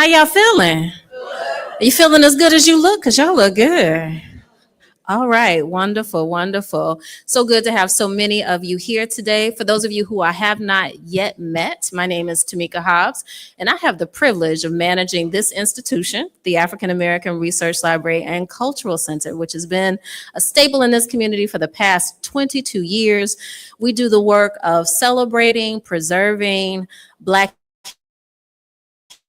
How y'all feeling? Are you feeling as good as you look? Because y'all look good. All right, wonderful, wonderful. So good to have so many of you here today. For those of you who I have not yet met, my name is Tamika Hobbs, and I have the privilege of managing this institution, the African American Research Library and Cultural Center, which has been a staple in this community for the past 22 years. We do the work of celebrating, preserving Black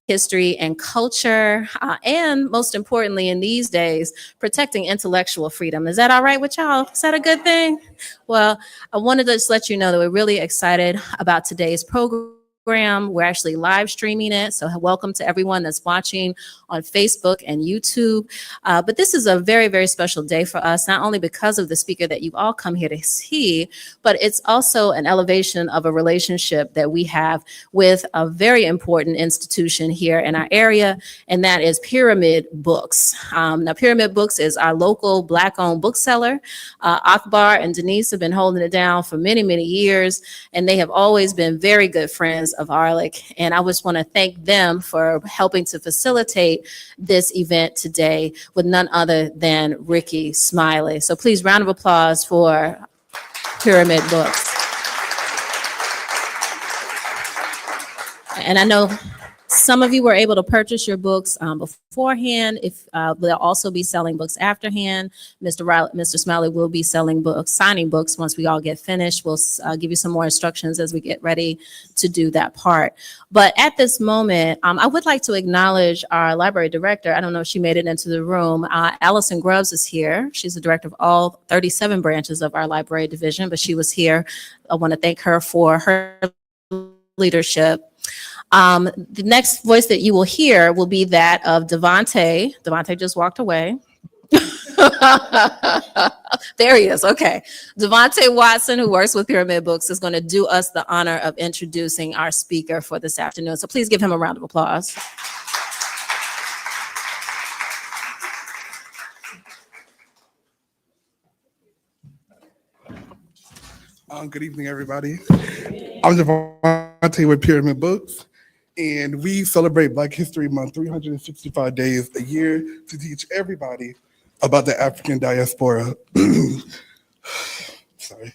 history and culture, and most importantly, in these days, protecting intellectual freedom. Is that all right with y'all? Is that a good thing? Well, I wanted to just let you know that we're really excited about today's program. We're actually live streaming it. So welcome to everyone that's watching on Facebook and YouTube. But this is a very, very special day for us, not only because of the speaker that you've all come here to see, but it's also an elevation of a relationship that we have with a very important institution here in our area, and that is Pyramid Books. Now, Pyramid Books is our local Black-owned bookseller. Akbar and Denise have been holding it down for many, many years, and they have always been very good friends of Arlick. And I just want to thank them for helping to facilitate this event today with none other than Rickey Smiley. So please, round of applause for Pyramid Books. And I know some of you were able to purchase your books beforehand. If they'll also be selling books afterhand. Mr. Smiley will be selling books, signing books once we all get finished. We'll give you some more instructions as we get ready to do that part. But at this moment, I would like to acknowledge our library director. I don't know if she made it into the room. Allison Grubbs is here. She's the director of all 37 branches of our library division, but she was here. I want to thank her for her leadership. The next voice that you will hear will be that of Devontae. Devontae just walked away. There he is. Okay. Devontae Watson, who works with Pyramid Books, is going to do us the honor of introducing our speaker for this afternoon. So please give him a round of applause. Good evening, everybody. I'm Devontae with Pyramid Books, and we celebrate Black History Month 365 days a year to teach everybody about the African diaspora. Sorry.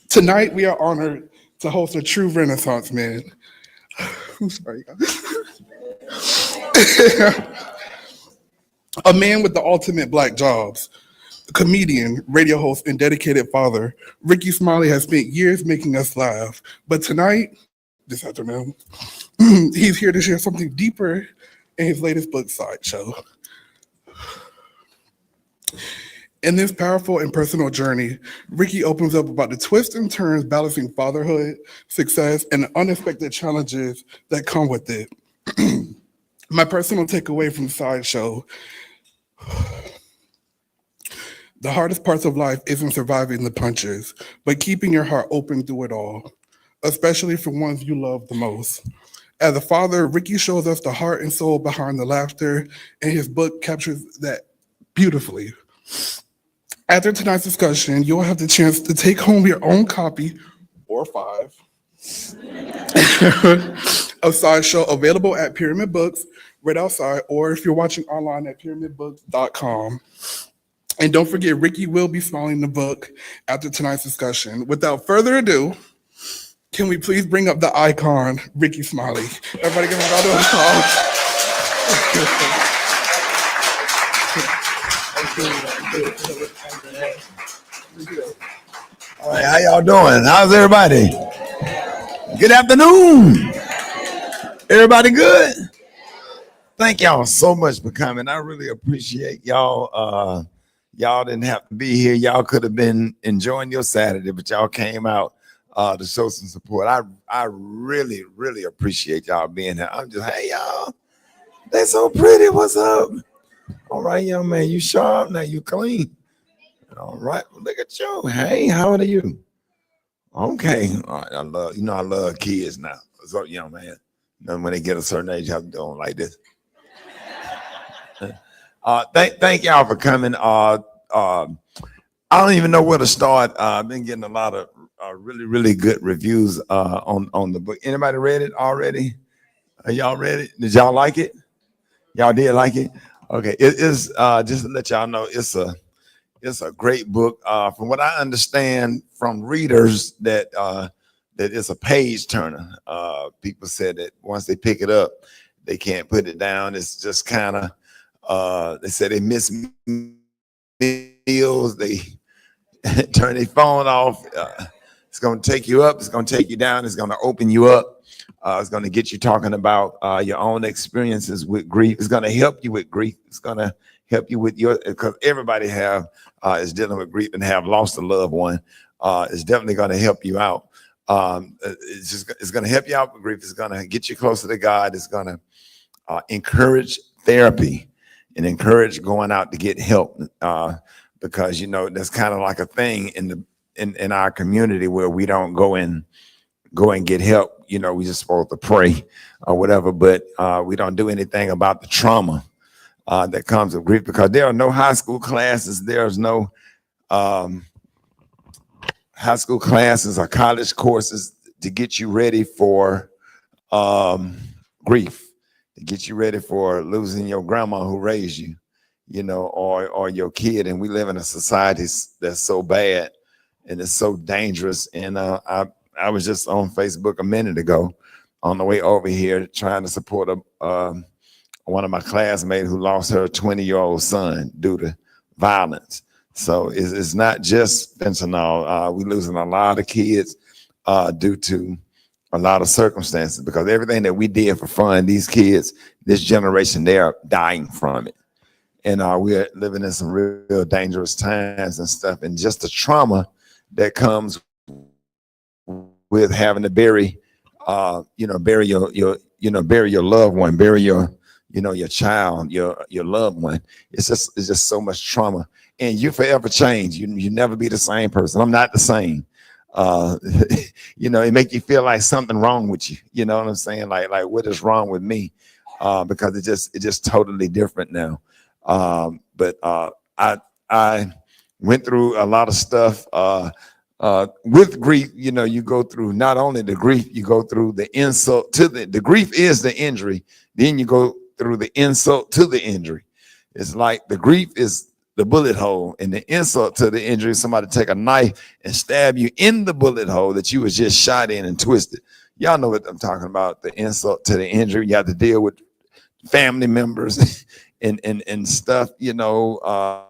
Tonight, we are honored to host a true Renaissance man. I'm sorry, a man with the ultimate Black jobs. Comedian, radio host, and dedicated father, Rickey Smiley has spent years making us laugh. But tonight, this afternoon, he's here to share something deeper in his latest book, Sideshow. In this powerful and personal journey, Rickey opens up about the twists and turns balancing fatherhood, success, and the unexpected challenges that come with it. My personal takeaway from Sideshow: the hardest parts of life isn't surviving the punches, but keeping your heart open through it all, especially for ones you love the most. As a father, Rickey shows us the heart and soul behind the laughter, and his book captures that beautifully. After tonight's discussion, you'll have the chance to take home your own copy, or 5, of Sideshow, available at Pyramid Books right outside, or if you're watching online at pyramidbooks.com. And don't forget, Rickey will be smiling the book after tonight's discussion. Without further ado, can we please bring up the icon, Rickey Smiley? Everybody give him a round of applause. All right, how y'all doing? How's everybody? Good afternoon. Everybody good? Thank y'all so much for coming. I really appreciate y'all. Y'all didn't have to be here. Y'all could have been enjoying your Saturday, but y'all came out to show some support. I really, really appreciate y'all being here. I'm just, hey, y'all, they so pretty. What's up? All right, young man, you sharp now. You clean. All right, well, look at you. Hey, how old are you? Okay. All right, I love kids now. So, young man, when they get a certain age, you have to do them like this. Thank y'all for coming. I don't even know where to start. I've been getting a lot of really, really good reviews on the book. Anybody read it already? Are y'all ready? Did y'all like it? Y'all did like it? Okay. It is just to let y'all know it's a great book. From what I understand from readers that it's a page turner. People said that once they pick it up, they can't put it down. It's just kind of they said they miss meals, they turn their phone off. It's going to take you up, it's going to take you down, it's going to open you up. It's going to get you talking about your own experiences with grief. It's going to help you with grief. It's going to help you with your, because everybody is dealing with grief and have lost a loved one. It's definitely going to help you out. It's going to help you out with grief. It's going to get you closer to God. It's going to encourage therapy and encourage going out to get help, because that's kind of like a thing in our community where we don't go and get help. We just supposed to pray or whatever, but we don't do anything about the trauma that comes with grief, because there are no high school classes. There's no high school classes or college courses to get you ready for grief, to get you ready for losing your grandma who raised you, or your kid. And we live in a society that's so bad and it's so dangerous. And I was just on Facebook a minute ago on the way over here trying to support one of my classmates who lost her 20-year-old son due to violence. So it's not just fentanyl. We're losing a lot of kids due to a lot of circumstances, because everything that we did for fun, these kids, this generation, they are dying from it. And we're living in some real dangerous times and stuff. And just the trauma that comes with having to bury your loved one, bury your child, your loved one. It's just so much trauma, and you forever change. You never be the same person. I'm not the same. It make you feel like something wrong with you. You know what I'm saying? Like what is wrong with me? Because it's just totally different now. But I went through a lot of stuff. With grief, you go through not only the grief, you go through the insult to the grief is the injury. Then you go through the insult to the injury. It's like the grief is the bullet hole, and the insult to the injury, somebody take a knife and stab you in the bullet hole that you was just shot in and twisted. Y'all know what I'm talking about. The insult to the injury. You have to deal with family members and stuff, the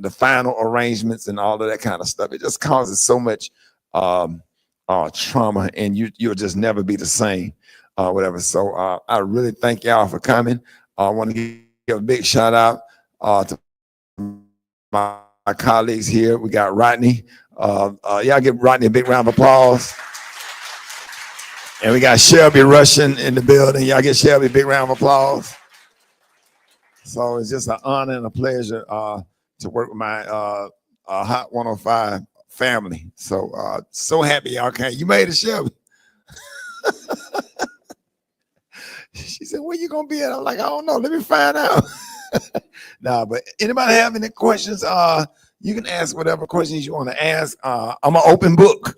final arrangements and all of that kind of stuff. It just causes so much trauma, and you'll just never be the same, whatever. So I really thank y'all for coming. I want to give a big shout out to my colleagues here. We got Rodney. Y'all give Rodney a big round of applause. And we got Shelby Russian in the building. Y'all get Shelby a big round of applause. So it's just an honor and a pleasure to work with my Hot 105 family. So happy y'all came. You made it, Shelby. She said, "Where you gonna be at?" I'm like, "I don't know. Let me find out." Nah, but anybody have any questions? You can ask whatever questions you want to ask. I'm an open book.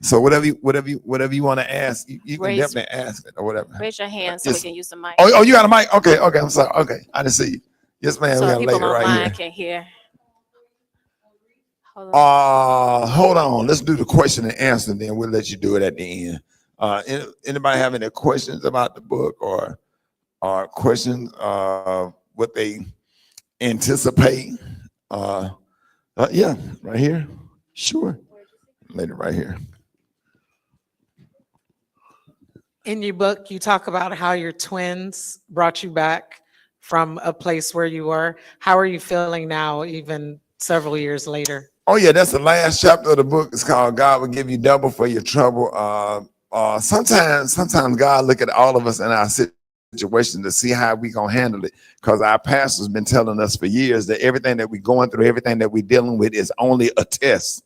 So whatever you want to ask, you can definitely ask it or whatever. Raise your hand so we can use the mic. Oh, you got a mic? Okay, I'm sorry. Okay, I didn't see you. Yes, ma'am. So we got people a lady right here. Can hear. Hold on. Let's do the question and answer, and then we'll let you do it at the end. Anybody have any questions about the book or questions what they anticipate? Yeah, right here. Sure. Lady right here. In your book, you talk about how your twins brought you back from a place where you were. How are you feeling now, even several years later? Oh yeah, that's the last chapter of the book. It's called "God Will Give You Double for Your Trouble." Sometimes God look at all of us in our situation to see how we gonna handle it, because our pastor's been telling us for years that everything that we're going through, everything that we're dealing with is only a test,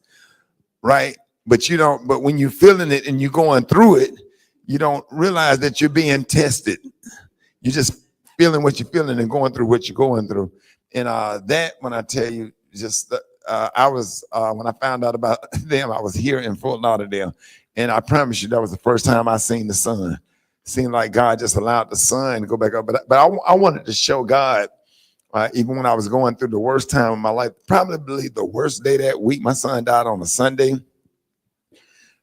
right? But when you're feeling it and you're going through it, you don't realize that you're being tested. You're just feeling what you're feeling and going through what you're going through. And that, when I tell you, just I was when I found out about them, I was here in Fort Lauderdale, and I promise you that was the first time I seen the sun. seemed like God just allowed the sun to go back up. But I wanted to show God, even when I was going through the worst time of my life, probably the worst day that week. My son died on a Sunday.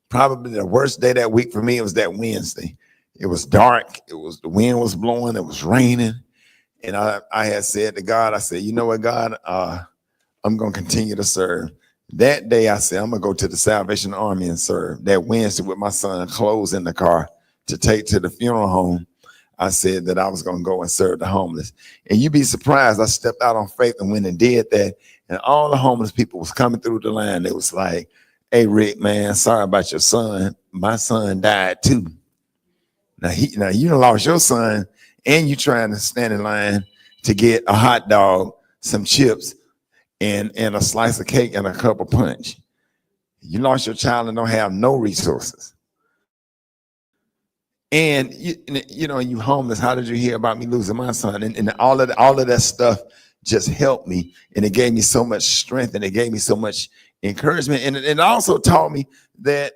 Probably the worst day that week for me, it was that Wednesday. It was dark. The wind was blowing. It was raining. And I had said to God, I said, you know what, God, I'm going to continue to serve. That day, I said, I'm going to go to the Salvation Army and serve. That Wednesday with my son, clothes in the car to take to the funeral home, I said that I was going to go and serve the homeless. And you'd be surprised, I stepped out on faith and went and did that. And all the homeless people was coming through the line. They was like, hey, Rick, man, sorry about your son. My son died too. Now you done lost your son, and you trying to stand in line to get a hot dog, some chips, and a slice of cake and a cup of punch. You lost your child and don't have no resources. And you homeless. How did you hear about me losing my son? And all of that stuff just helped me, and it gave me so much strength, and it gave me so much encouragement, and it also taught me that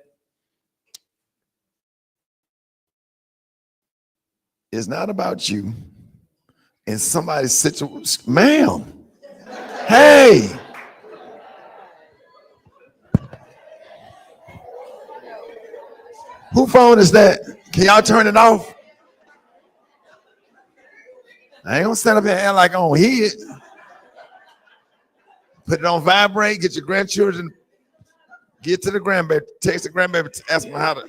it's not about you and somebody's situation. Ma'am, hey. Who phone is that? Can y'all turn it off? I ain't gonna stand up here and act like I don't hear it. Put it on vibrate, get your grandchildren, get to the grandbaby, text the grandbaby, ask them how to,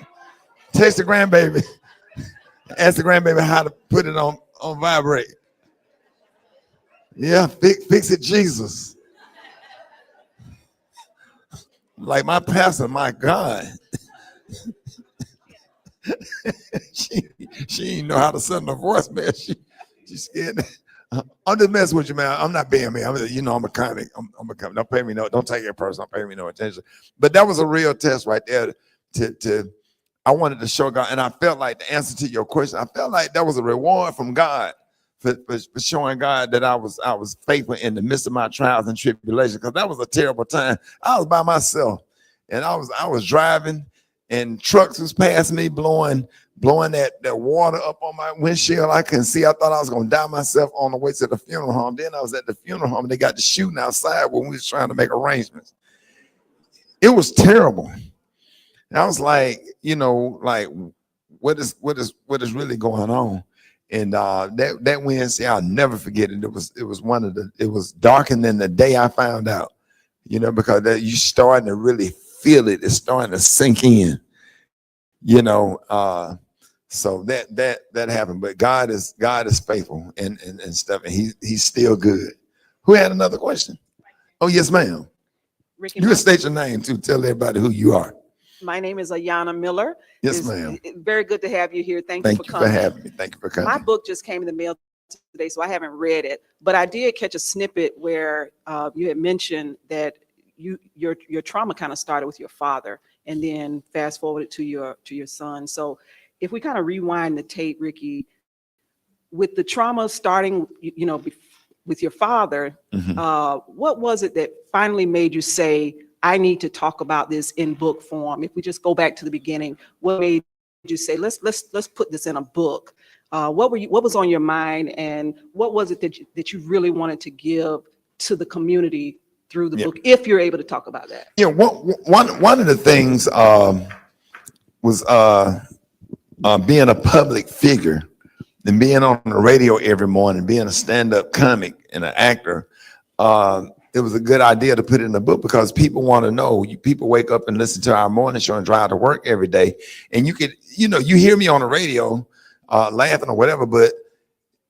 text the grandbaby, ask the grandbaby how to put it on vibrate. Yeah, fix it, Jesus. Like my pastor, my God. she didn't know how to send a voicemail. She's scared. I'm just messing with you, man. I'm not being me. I'm a comic. I'm a comic. Don't pay me don't take it personal. Don't pay me no attention. But that was a real test right there. I wanted to show God, and I felt like the answer to your question. I felt like that was a reward from God for showing God that I was faithful in the midst of my trials and tribulations. Because that was a terrible time. I was by myself, and I was driving, and trucks was passing me, blowing that water up on my windshield. I couldn't see. I thought I was going to die myself on the way to the funeral home. Then I was at the funeral home, and they got to shooting outside when we was trying to make arrangements. It was terrible. And I was like, what is really going on? And that Wednesday, I'll never forget it. It was darker than the day I found out, because you starting to really feel it. It's starting to sink in, so that happened. But God is faithful and stuff, and he's still good. Who had another question? Oh, yes, ma'am. Rickey, You can state your name too. Tell everybody who you are. my name is Ayana Miller. Yes, ma'am. Very good to have you here. Thank you for For coming. having me. Thank you for coming. My book just came in the mail today, so I haven't read it, but I did catch a snippet where you had mentioned that your trauma kind of started with your father, and then fast forwarded to your son. So if we kind of rewind the tape, Rickey, with the trauma starting, with your father, what was it that finally made you say, I need to talk about this in book form? If we just go back to the beginning, what made you say, let's put this in a book? What was on your mind, and what was it that you really wanted to give to the community through the book, if you're able to talk about that? Yeah, one of the things was being a public figure and being on the radio every morning, being a stand-up comic and an actor. It was a good idea to put it in the book because people want to know. People wake up and listen to our morning show and drive to work every day, and you could, you hear me on the radio laughing or whatever, but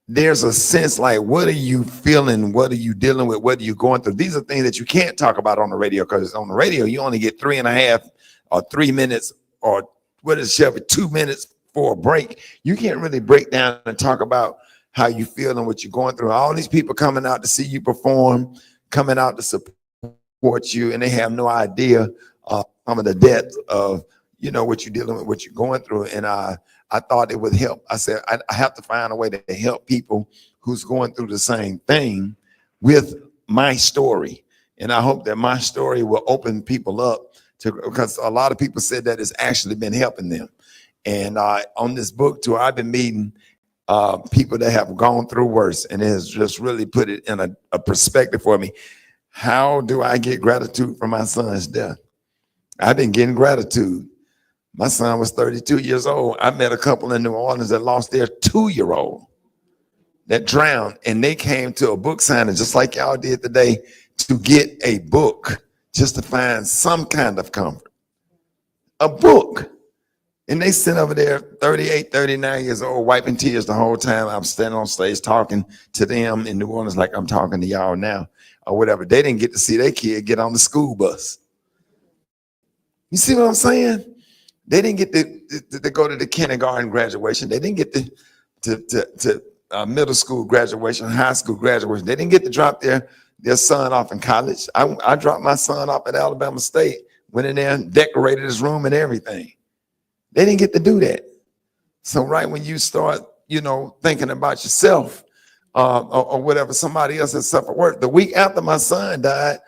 there's a sense like, what are you feeling? What are you dealing with? What are you going through? These are things that you can't talk about on the radio, because on the radio, you only get 3.5 or 3 minutes, or what is Shelby, 2 minutes for a break. You can't really break down and talk about how you feel and what you're going through. All these people coming out to see you perform, coming out to support you, and they have no idea some of the depth of, what you're dealing with, what you're going through. And I thought it would help. I said, I have to find a way to help people who's going through the same thing with my story. And I hope that my story will open people up to, because a lot of people said that it's actually been helping them. And on this book tour, I've been meeting people that have gone through worse, and it has just really put it in a perspective for me. How do I get gratitude for my son's death? I've been getting gratitude. My son was 32 years old. I met a couple in New Orleans that lost their 2-year-old that drowned, and they came to a book signing just like y'all did today to get a book, just to find some kind of comfort. A book. And they sit over there 38, 39 years old, wiping tears the whole time I'm standing on stage talking to them in New Orleans like I'm talking to y'all now or whatever. They didn't get to see their kid get on the school bus. You see what I'm saying? They didn't get to go to the kindergarten graduation. They didn't get to middle school graduation, high school graduation. They didn't get to drop their son off in college. I dropped my son off at Alabama State, went in there and decorated his room and everything. They didn't get to do that. So right when you start, thinking about yourself or whatever, somebody else has suffered work. The week after my son died,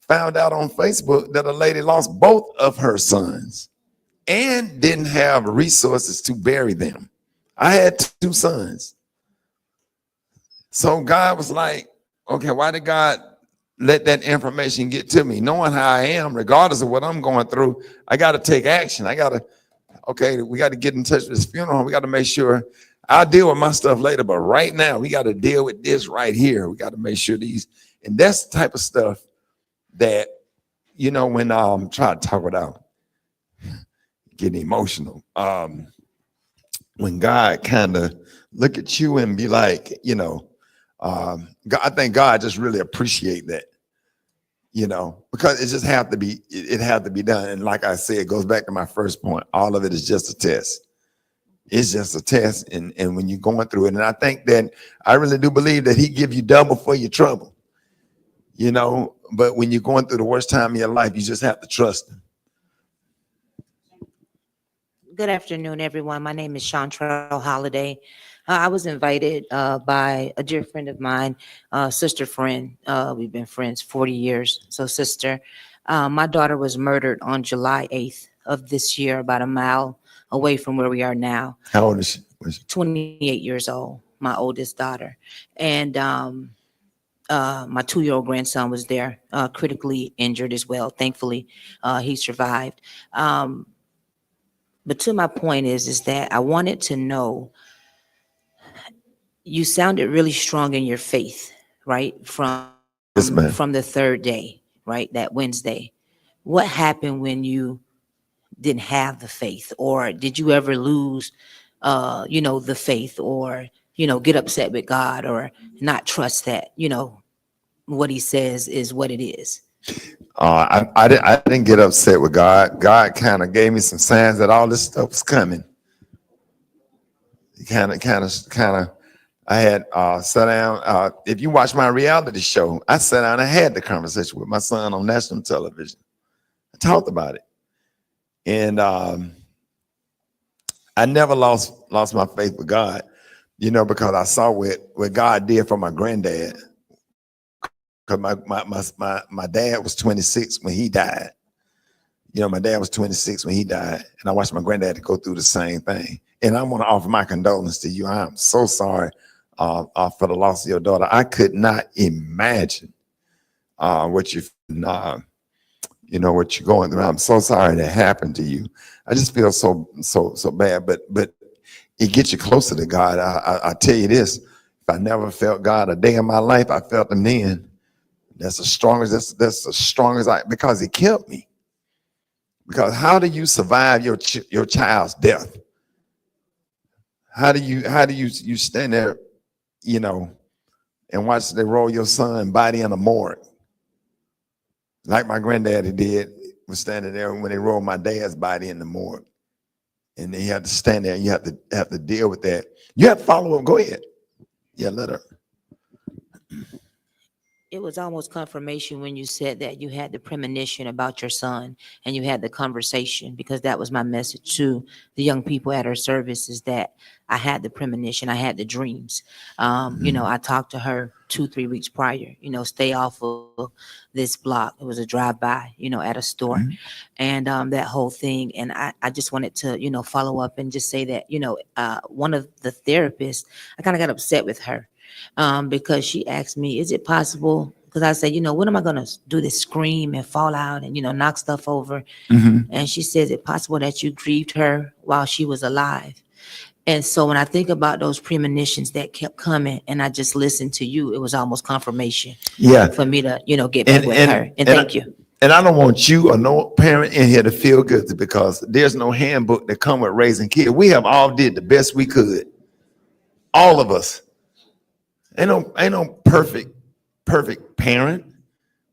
found out on Facebook that a lady lost both of her sons and didn't have resources to bury them. I had 2 sons. So God was like, okay, why did God let that information get to me? Knowing how I am, regardless of what I'm going through, I got to take action. We got to get in touch with this funeral home. We got to make sure I'll deal with my stuff later. But right now, we got to deal with this right here. We got to make sure and that's the type of stuff that, when I'm trying to talk without getting emotional, when God kind of look at you and be like, God, I think God just really appreciate that, because it just have to be, it had to be done. And like I said, it goes back to my first point. All of it is just a test. It's just a test. And when you're going through it, and I think that I really do believe that he give you double for your trouble, but when you're going through the worst time of your life, you just have to trust him. Good afternoon, everyone. My name is Chantrell Holiday. I was invited by a dear friend of mine, sister friend. We've been friends 40 years. So sister, my daughter was murdered on July 8th of this year, about a mile away from where we are now. How old is she? 28 years old, my oldest daughter. And my 2-year-old grandson was there, critically injured as well. Thankfully, he survived. But to my point is that I wanted to know, you sounded really strong in your faith, right? From Yes, ma'am. from the 3rd day, right? That Wednesday. What happened when you didn't have the faith? Or did you ever lose, the faith, or, get upset with God, or not trust that, what he says is what it is? I didn't get upset with God. God kind of gave me some signs that all this stuff was coming. He kind of. I had sat down. If you watch my reality show, I sat down and had the conversation with my son on national television. I talked about it, and I never lost my faith with God, because I saw what God did for my granddad. Because my dad was 26 when he died. My dad was 26 when he died, and I watched my granddad go through the same thing. And I want to offer my condolences to you. I am so sorry for the loss of your daughter. I could not imagine what what you're going through. I'm so sorry that happened to you. I just feel so bad. But it gets you closer to God. I tell you this: if I never felt God a day in my life, I felt him then. That's as strong as I, because he kept me. Because how do you survive your child's death? How do you stand there, and watch they roll your son's body in a morgue, like my granddaddy did, was standing there when they rolled my dad's body in the morgue, and then you have to stand there and you have to deal with that. You have to follow up. Go ahead. Yeah, let her. it was almost confirmation when you said that you had the premonition about your son and you had the conversation, because that was my message to the young people at our service, is that I had the premonition, I had the dreams. I talked to her 2-3 weeks prior, stay off of this block. It was a drive-by, at a store, and that whole thing. And I just wanted to, follow up and just say that, one of the therapists, I kind of got upset with her because she asked me, is it possible? Because I said, what am I going to do, this scream and fall out and, knock stuff over? And she says, is it possible that you grieved her while she was alive? And so when I think about those premonitions that kept coming and I just listened to you, it was almost confirmation for me to, get back with her. And thank you. And I don't want you or no parent in here to feel guilty, because there's no handbook that come with raising kids. We have all did the best we could. All of us. Ain't no perfect parent.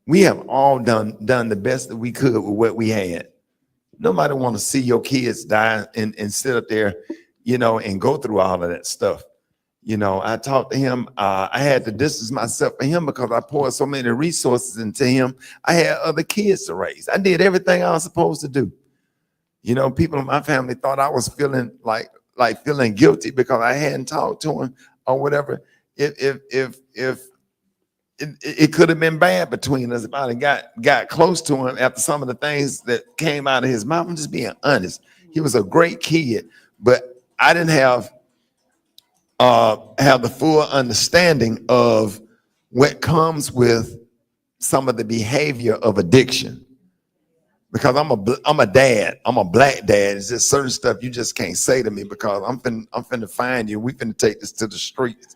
We have all done the best that we could with what we had. Nobody want to see your kids die and sit up there, and go through all of that stuff. I talked to him. I had to distance myself from him because I poured so many resources into him. I had other kids to raise. I did everything I was supposed to do. People in my family thought I was feeling like feeling guilty because I hadn't talked to him or whatever. If it could have been bad between us if I got close to him after some of the things that came out of his mouth. I'm just being honest. He was a great kid, but I didn't have the full understanding of what comes with some of the behavior of addiction. Because I'm a dad. I'm a black dad. It's just certain stuff you just can't say to me, because I'm finna find you. We finna take this to the streets.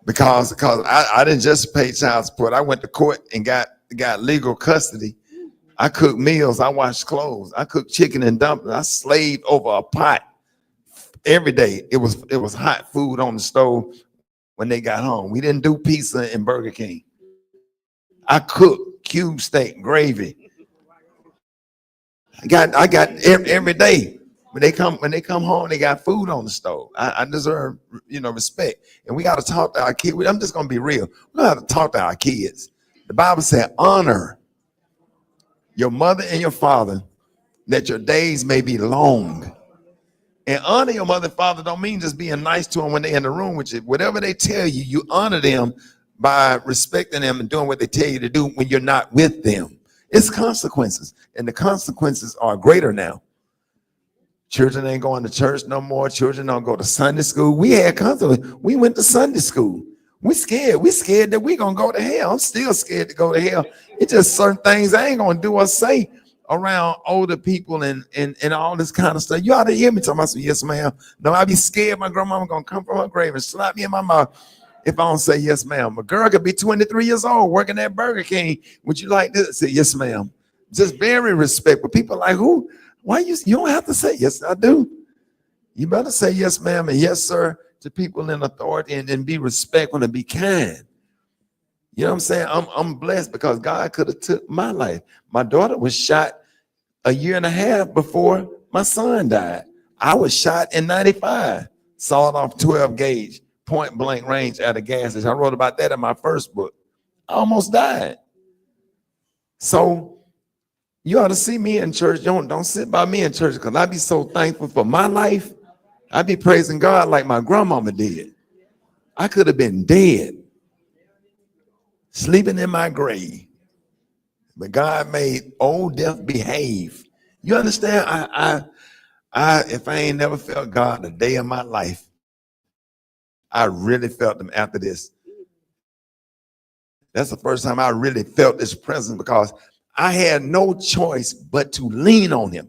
Because I didn't just pay child support. I went to court and got legal custody. I cooked meals. I washed clothes. I cooked chicken and dumplings. I slaved over a pot every day. It was hot food on the stove when they got home. We didn't do pizza and Burger King. I cooked cube steak, gravy. I got every day. When they come home, they got food on the stove. I deserve, respect. And we got to talk to our kids. I'm just gonna be real. We got to talk to our kids. The Bible said, honor your mother and your father, that your days may be long. And honor your mother and father don't mean just being nice to them when they're in the room with you. Whatever they tell you, you honor them by respecting them and doing what they tell you to do when you're not with them. It's consequences, and the consequences are greater now. Children ain't going to church no more. Children don't go to Sunday school. We had consequences. We went to Sunday school. We scared. We scared that we gonna go to hell. I'm still scared to go to hell. It's just certain things I ain't gonna do or say around older people and all this kind of stuff. You ought to hear me talking about, yes, ma'am. No, I be scared my grandmama gonna come from her grave and slap me in my mouth if I don't say yes, ma'am. A girl could be 23 years old working at Burger King. Would you like this? Say yes, ma'am. Just very respectful. People like, who? Why you don't have to say yes, I do. You better say yes, ma'am, and yes, sir, to people in authority, and be respectful and be kind. You know what I'm saying? I'm blessed because God could have took my life. My daughter was shot 1.5 years before my son died. I was shot in 95, sawed off 12 gauge, point blank range at a gas station. I wrote about that in my first book. I almost died. So you ought to see me in church. Don't sit by me in church, because I be so thankful for my life. I be praising God like my grandmama did. I could have been dead, sleeping in my grave, but God made old death behave. You understand? If I ain't never felt God a day in my life, I really felt him after this. That's the first time I really felt his presence, because I had no choice but to lean on him.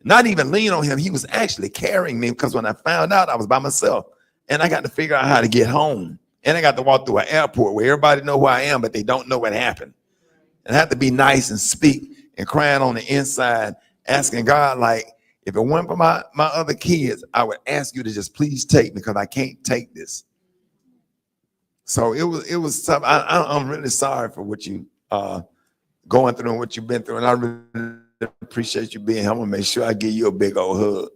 Not even lean on him. He was actually carrying me, because when I found out, I was by myself and I got to figure out how to get home. And I got to walk through an airport where everybody know who I am, but they don't know what happened. And I have to be nice and speak and crying on the inside, asking God, like, if it weren't for my other kids, I would ask you to just please take me, because I can't take this. So it was tough. I'm really sorry for what you going through and what you've been through. And I really appreciate you being here. I'm gonna make sure I give you a big old hug.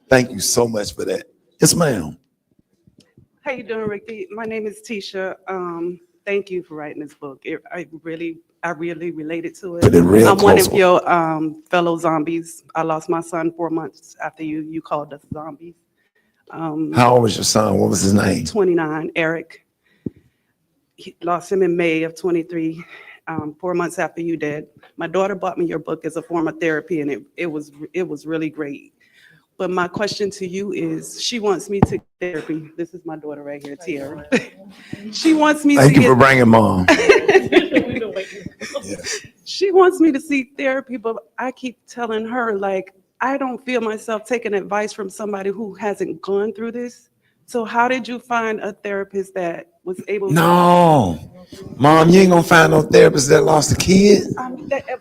Thank you so much for that. Yes, ma'am. How you doing, Ricky? My name is Tisha. thank you for writing this book. I really related to Put it it. real I'm one close. of your fellow zombies. I lost my son 4 months after you called us zombies. How old was your son? What was his name? 29, Eric. He lost him in May of 23, 4 months after you did. My daughter bought me your book as a form of therapy, and it was really great. But my question to you is, she wants me to therapy. This is my daughter right here, Tiara. She wants me Thank to you for bringing mom. She wants me to see therapy, but I keep telling her, like, I don't feel myself taking advice from somebody who hasn't gone through this. So how did you find a therapist that was able to? No, mom, you ain't gonna find no therapist that lost a kid.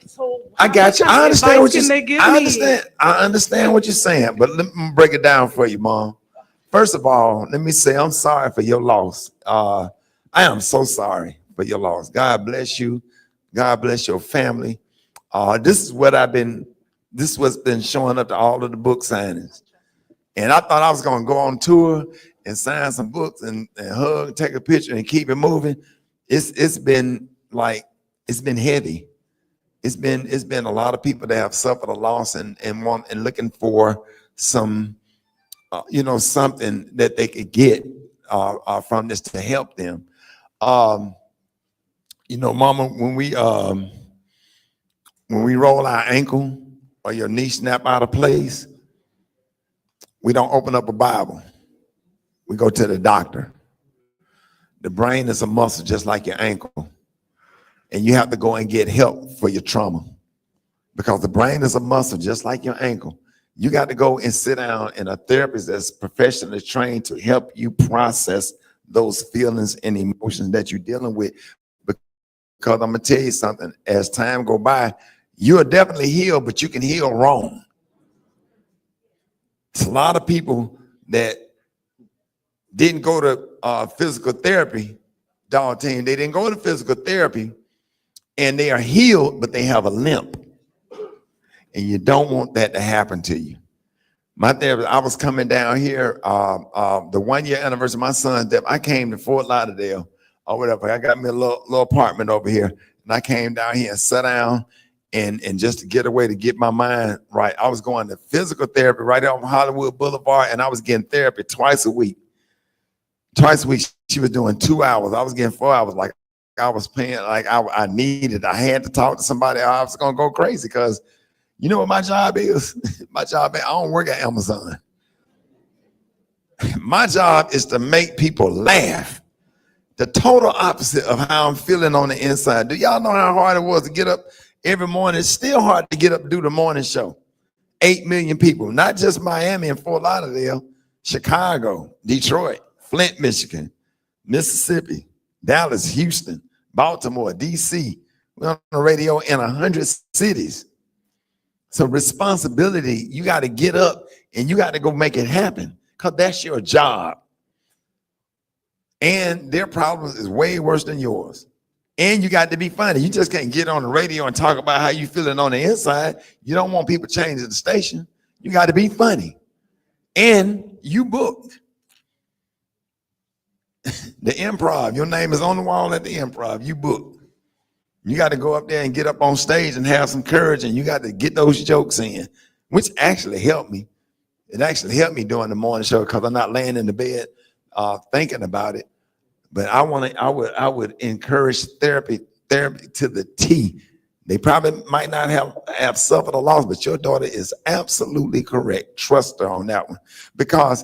So I got you. I understand what can you. they give I me? understand. I understand what you're saying, but let me break it down for you, mom. First of all, let me say I'm sorry for your loss. I am so sorry for your loss. God bless you. God bless your family. This is what's been showing up to all of the book signings. And I thought I was gonna go on tour and sign some books and hug, take a picture, and keep it moving. It's been heavy. It's been a lot of people that have suffered a loss and looking for some something that they could get from this to help them. Mama, when we roll our ankle or your knee snap out of place, we don't open up a Bible. We go to the doctor. The brain is a muscle just like your ankle. And you have to go and get help for your trauma. Because the brain is a muscle just like your ankle. You got to go and sit down and a therapist that's professionally trained to help you process those feelings and emotions that you're dealing with. Because I'm gonna tell you something, as time go by, you'll definitely heal, but you can heal wrong. It's a lot of people that didn't go to physical therapy, dog team. They didn't go to physical therapy and they are healed, but they have a limp. And you don't want that to happen to you. My therapist, I was coming down here, the 1 year anniversary of my son's death. I came to Fort Lauderdale or whatever. I got me a little apartment over here. And I came down here and sat down and just to get away, to get my mind right. I was going to physical therapy right off Hollywood Boulevard, and I was getting therapy twice a week. Twice a week, she was doing 2 hours. I was getting 4 hours. Like I was paying, like I needed, I had to talk to somebody. I was gonna go crazy because you know what my job is? My job, I don't work at Amazon. My job is to make people laugh. The total opposite of how I'm feeling on the inside. Do y'all know how hard it was to get up every morning? It's still hard to get up and do the morning show. 8 million people, not just Miami and Fort Lauderdale, Chicago, Detroit, Flint, Michigan, Mississippi, Dallas, Houston, Baltimore, DC. We're on the radio in 100 cities. So responsibility, you got to get up and you got to go make it happen because that's your job. And their problems is way worse than yours. And you got to be funny. You just can't get on the radio and talk about how you feeling on the inside. You don't want people changing the station. You got to be funny. And you booked. The Improv, your name is on the wall at the Improv. You booked. You got to go up there and get up on stage and have some courage, and you got to get those jokes in, which actually helped me. It actually helped me during the morning show because I'm not laying in the bed thinking about it. But I would encourage therapy to the T. They probably might not have suffered a loss, but your daughter is absolutely correct. Trust her on that one. Because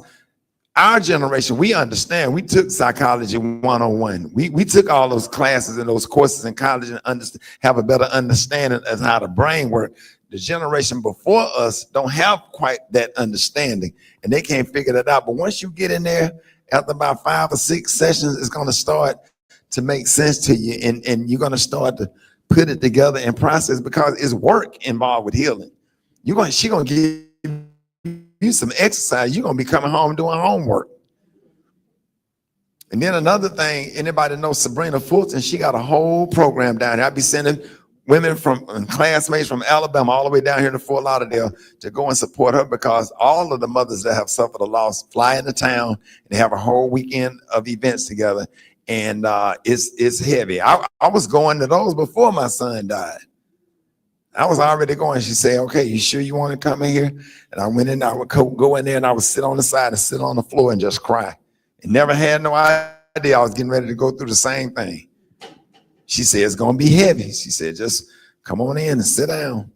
our generation, we understand. We took psychology 101. We took all those classes and those courses in college and have a better understanding of how the brain works. The generation before us don't have quite that understanding, and they can't figure that out. But once you get in there, after about 5 or 6 sessions, it's going to start to make sense to you, and you're going to start to put it together and process because it's work involved with healing. She's going to give you some exercise. You're going to be coming home doing homework. And then another thing, anybody knows Sabrina Fulton, she got a whole program down there. I'll be sending women classmates from Alabama all the way down here to Fort Lauderdale to go and support her because all of the mothers that have suffered a loss fly into town and they have a whole weekend of events together. and it's heavy. I was going to those before my son died. I was already going. She said, okay, you sure you want to come in here? And I went in, I would go in there and I would sit on the side and sit on the floor and just cry. And never had no idea I was getting ready to go through the same thing. She said, it's going to be heavy. She said, just come on in and sit down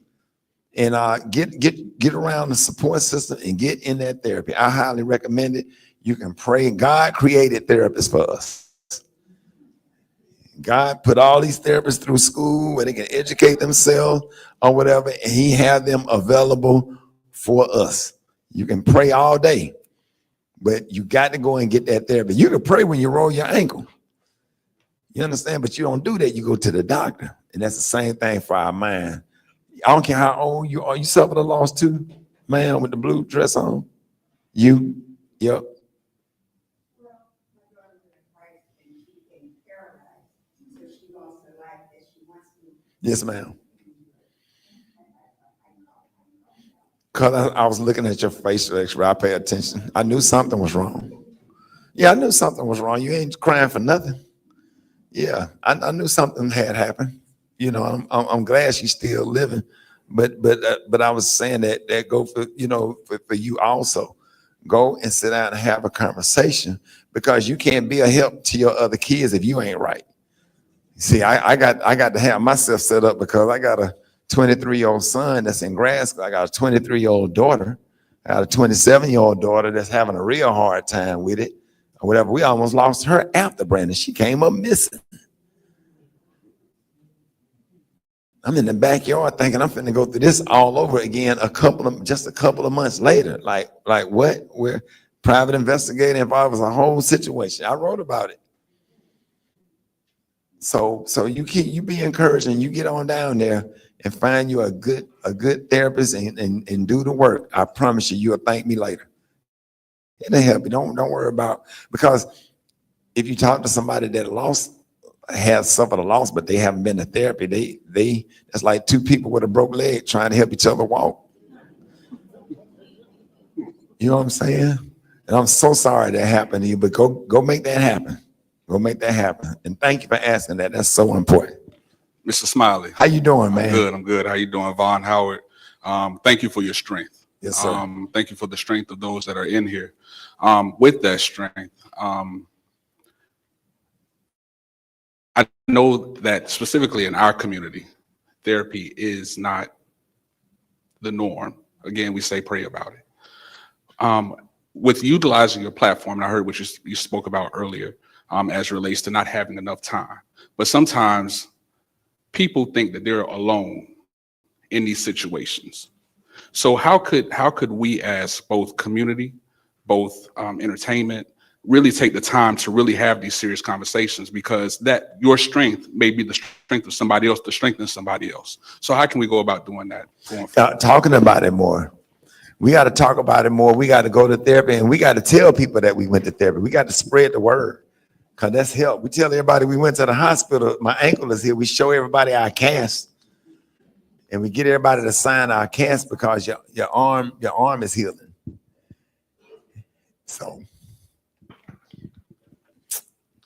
and get around the support system and get in that therapy. I highly recommend it. You can pray. God created therapists for us. God put all these therapists through school where they can educate themselves or whatever, and he had them available for us. You can pray all day, but you got to go and get that therapy. You can pray when you roll your ankle. You understand? But you don't do that. You go to the doctor, and that's the same thing for our mind. I don't care how old you are. You suffered a loss too, man, with the blue dress on? You? Yep. Yes, ma'am. Because I was looking at your facial x-ray. I pay attention. I knew something was wrong. Yeah, I knew something was wrong. You ain't crying for nothing. Yeah, I knew something had happened. You know, I'm glad she's still living. But I was saying that go for, you know, for you also. Go and sit down and have a conversation, because you can't be a help to your other kids if you ain't right. See, I got to have myself set up because I got a 23-year-old son that's in grad school. I got a 23-year-old daughter. I got a 27-year-old daughter that's having a real hard time with it or whatever. We almost lost her after Brandon. She came up missing. I'm in the backyard thinking I'm finna go through this all over again just a couple of months later. Like what? We're private investigator involved. It was a whole situation. I wrote about it. So you be encouraged and you get on down there and find you a good therapist and do the work. I promise you'll thank me later. It'll help you. Don't worry about, because if you talk to somebody that has suffered a loss, but they haven't been to therapy, that's like two people with a broke leg trying to help each other walk. You know what I'm saying? And I'm so sorry that happened to you, but go make that happen. Go make that happen. And thank you for asking that. That's so important. Mr. Smiley. How you doing, man? I'm good. How you doing, Von Howard? Thank you for your strength. Yes, sir. Thank you for the strength of those that are in here. With that strength, I know that specifically in our community, therapy is not the norm. Again, we say pray about it. With utilizing your platform, and I heard what you spoke about earlier, as it relates to not having enough time. But sometimes people think that they're alone in these situations. So how could we as both community, both entertainment, really take the time to really have these serious conversations, because that your strength may be the strength of somebody else to strengthen somebody else. So how can we go about doing that? Talking about it more. We got to talk about it more. We got to go to therapy, and we got to tell people that we went to therapy. We got to spread the word, because that's help. We tell everybody we went to the hospital. My ankle is here. We show everybody our cast, and we get everybody to sign our cast because your arm is healing. So.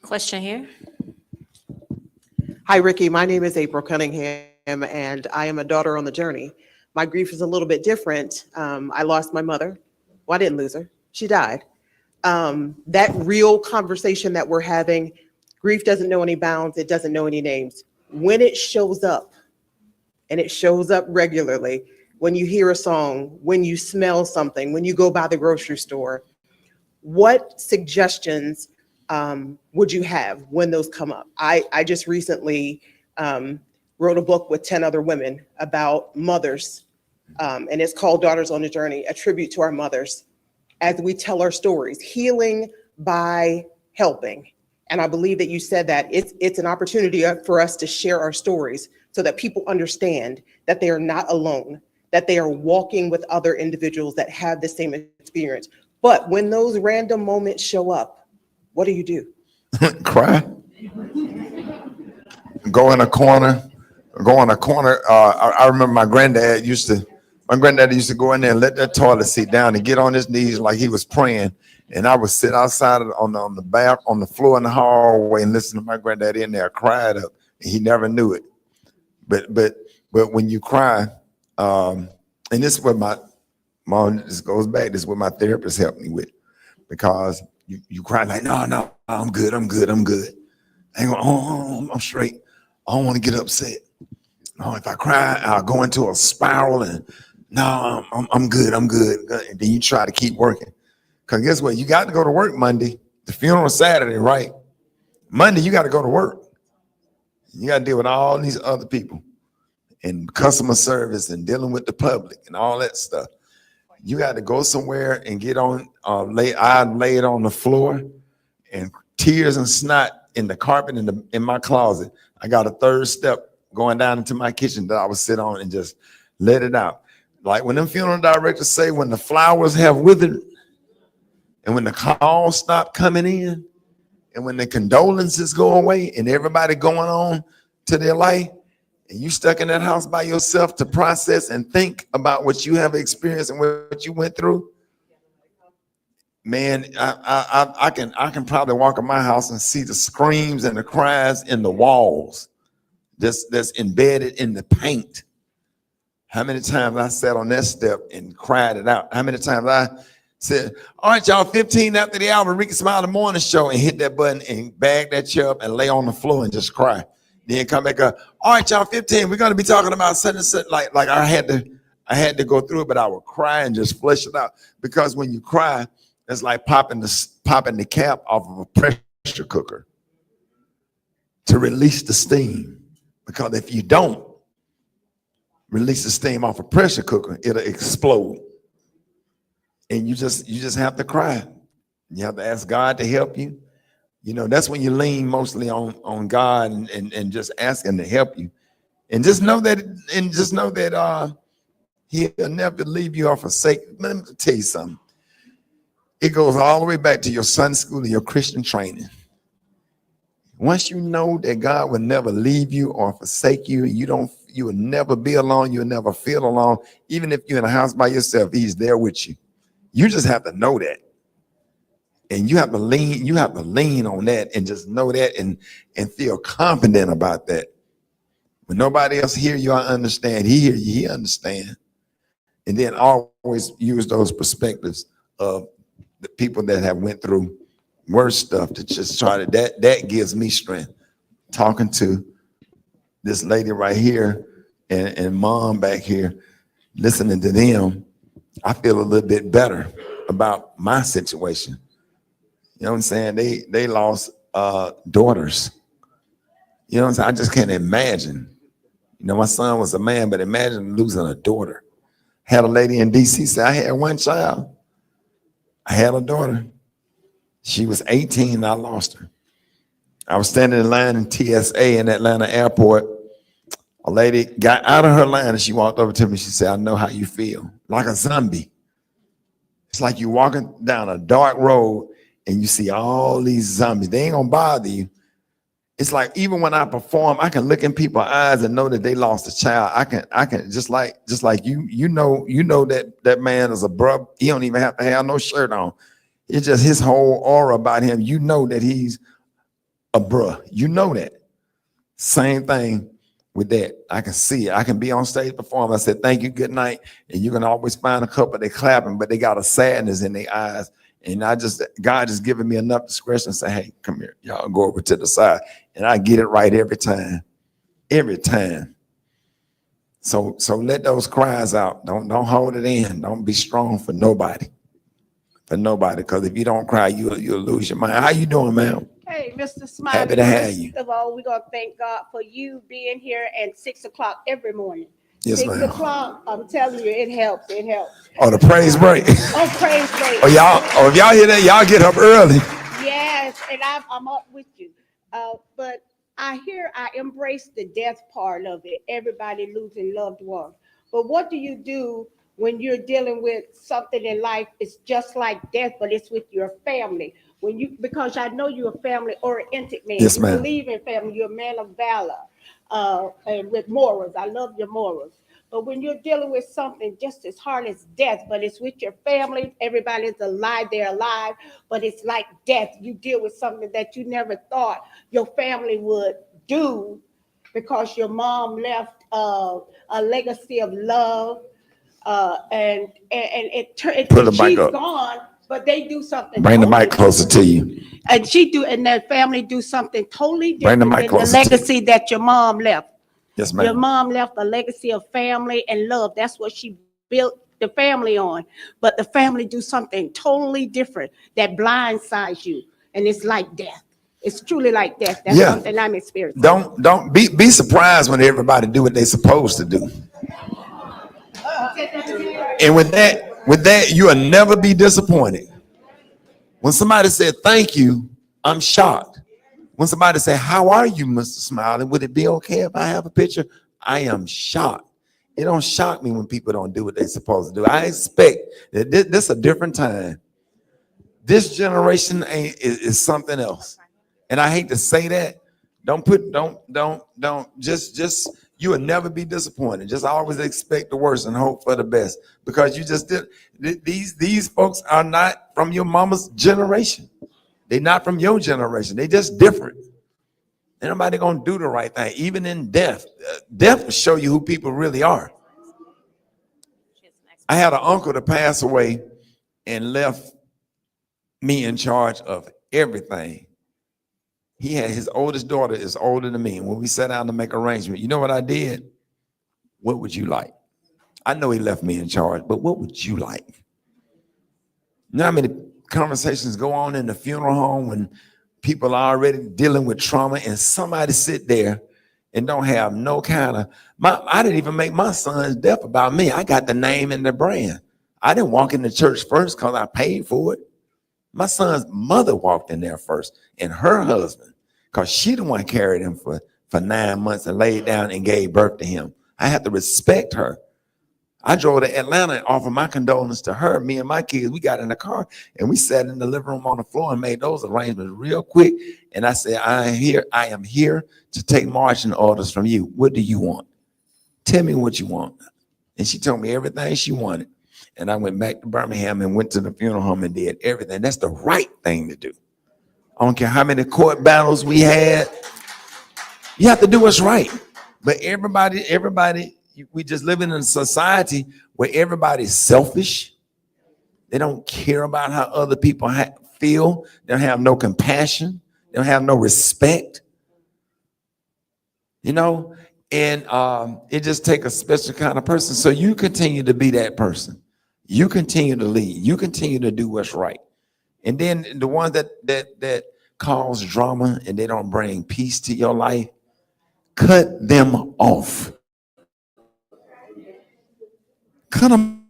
Question here. Hi, Ricky. My name is April Cunningham, and I am a daughter on the journey. My grief is a little bit different. I lost my mother. Well, I didn't lose her. She died. That real conversation that we're having, grief doesn't know any bounds. It doesn't know any names. When it shows up, and it shows up regularly, when you hear a song, when you smell something, when you go by the grocery store, what suggestions would you have when those come up? I just recently wrote a book with 10 other women about mothers, and it's called Daughters on the Journey, a tribute to our mothers as we tell our stories, healing by helping. And I believe that you said that it's an opportunity for us to share our stories so that people understand that they are not alone, that they are walking with other individuals that have the same experience. But when those random moments show up, what do you do? Cry. Go in a corner. I remember my granddad used to go in there and let that toilet seat down and get on his knees like he was praying And I would sit outside on the back on the floor in the hallway and listen to my granddaddy in there cried up. And he never knew it. But when you cry, and this is what my mom, this goes back, this is what my therapist helped me with. Because you cry like, no, I'm good. I ain't gonna, I'm straight. I don't want to get upset. No, if I cry, I'll go into a spiral and no, I'm good. And then you try to keep working. Because guess what? You got to go to work Monday. The funeral Saturday, right? Monday, you got to go to work. You got to deal with all these other people and customer service and dealing with the public and all that stuff. You got to go somewhere and get on, I lay it on the floor and tears and snot in the carpet in my closet. I got a third step going down into my kitchen that I would sit on and just let it out. Like when them funeral directors say, when the flowers have withered and when the calls stop coming in and when the condolences go away and everybody going on to their life, and you stuck in that house by yourself to process and think about what you have experienced and what you went through, man, I can probably walk in my house and see the screams and the cries in the walls that's embedded in the paint. How many times I sat on that step and cried it out? How many times I said, all right, y'all, 15 after the hour, Rickey Smiley morning show, and hit that button and bag that chair up and lay on the floor and just cry. Then come back up. All right, y'all, 15. We're gonna be talking about such and such. Like I had to go through it, but I would cry and just flush it out. Because when you cry, it's like popping the cap off of a pressure cooker to release the steam. Because if you don't release the steam off a pressure cooker, it'll explode. And you just have to cry. You have to ask God to help you. You know, that's when you lean mostly on God and just asking to help you. And just know that he'll never leave you or forsake. Let me tell you something. It goes all the way back to your Sunday school and your Christian training. Once you know that God will never leave you or forsake you, you will never be alone, you'll never feel alone. Even if you're in a house by yourself, he's there with you. You just have to know that. And you have to lean on that and just know that and feel confident about that. When nobody else hear you, I understand. He hear you, he understand. And then always use those perspectives of the people that have went through worse stuff to just try to, that gives me strength. Talking to this lady right here and mom back here, listening to them, I feel a little bit better about my situation. You know what I'm saying? They lost daughters. You know what I'm saying? I just can't imagine. You know, my son was a man, but imagine losing a daughter. Had a lady in DC say, I had one child. I had a daughter. She was 18 and I lost her. I was standing in line in TSA in Atlanta airport. A lady got out of her line and she walked over to me. She said, I know how you feel. Like a zombie. It's like you walking down a dark road and you see all these zombies. They ain't gonna bother you. It's like even when I perform, I can look in people's eyes and know that they lost a child. I can just like you know that man is a bruh. He don't even have to have no shirt on. It's just his whole aura about him. You know that he's a bruh. You know that. Same thing with that. I can see it. I can be on stage performing. I said, thank you, good night. And you can always find a couple they clapping, but they got a sadness in their eyes. And God just giving me enough discretion to say, hey, come here. Y'all go over to the side. And I get it right every time. Every time. So let those cries out. Don't hold it in. Don't be strong for nobody. For nobody. Because if you don't cry, you'll lose your mind. How you doing, ma'am? Hey, Mr. Smiley. Happy to have you. First of all, we're going to thank God for you being here at 6 o'clock every morning. Yes, 6 ma'am. o'clock, I'm telling you, it helps. It helps. Oh, the praise break. Oh, praise break. If y'all hear that, y'all get up early. Yes, and I'm up with you. But I embrace the death part of it. Everybody losing loved ones. But what do you do when you're dealing with something in life? It's just like death, but it's with your family. Because I know you're a family-oriented man. Yes, ma'am. You believe in family. You're a man of valor, and with morals. I love your morals. But when you're dealing with something just as hard as death, but it's with your family, everybody's alive, they're alive, but it's like death. You deal with something that you never thought your family would do because your mom left a legacy of love, and Put the mic she's up. gone, but they do something Bring the mic totally closer different. to you. And their family do something totally Bring the different mic than the closer to you. legacy that your mom left. Yes, Your ma'am. mom left a legacy of family and love. That's what she built the family on. But the family do something totally different that blindsides you, and it's like death. It's truly like death. That's Yeah. something I'm experiencing. Don't be surprised when everybody do what they're supposed to do. And with that, you will never be disappointed. When somebody said thank you, I'm shocked. When somebody say, how are you, Mr. Smiley? Would it be okay if I have a picture? I am shocked. It don't shock me when people don't do what they're supposed to do. I expect that this is a different time. This generation is something else. And I hate to say that. Just you will never be disappointed. Just always expect the worst and hope for the best. Because you just did these folks are not from your mama's generation. They're not from your generation. They just different. Ain't nobody gonna do the right thing, even in death. Death will show you who people really are. I had an uncle that passed away and left me in charge of everything. He had his oldest daughter is older than me. And when we sat down to make arrangements, you know what I did? What would you like? I know he left me in charge, but what would you like? You know how many conversations go on in the funeral home when people are already dealing with trauma and somebody sit there and don't have no kind of, I didn't even make my son's death about me. I got the name and the brand. I didn't walk in the church first because I paid for it. My son's mother walked in there first and her husband, because she the one carried him for 9 months and laid down and gave birth to him. I had to respect her. I drove to Atlanta and offered my condolences to her. Me and my kids, we got in the car and we sat in the living room on the floor and made those arrangements real quick. And I said, I am here to take marching orders from you. What do you want? Tell me what you want. And she told me everything she wanted. And I went back to Birmingham and went to the funeral home and did everything. That's the right thing to do. I don't care how many court battles we had. You have to do what's right. But everybody, we just live in a society where everybody's selfish. They don't care about how other people feel. They don't have no compassion. They don't have no respect. You know, and it just takes a special kind of person. So you continue to be that person. You continue to lead. You continue to do what's right. And then the ones that cause drama and they don't bring peace to your life, cut them off. Cut them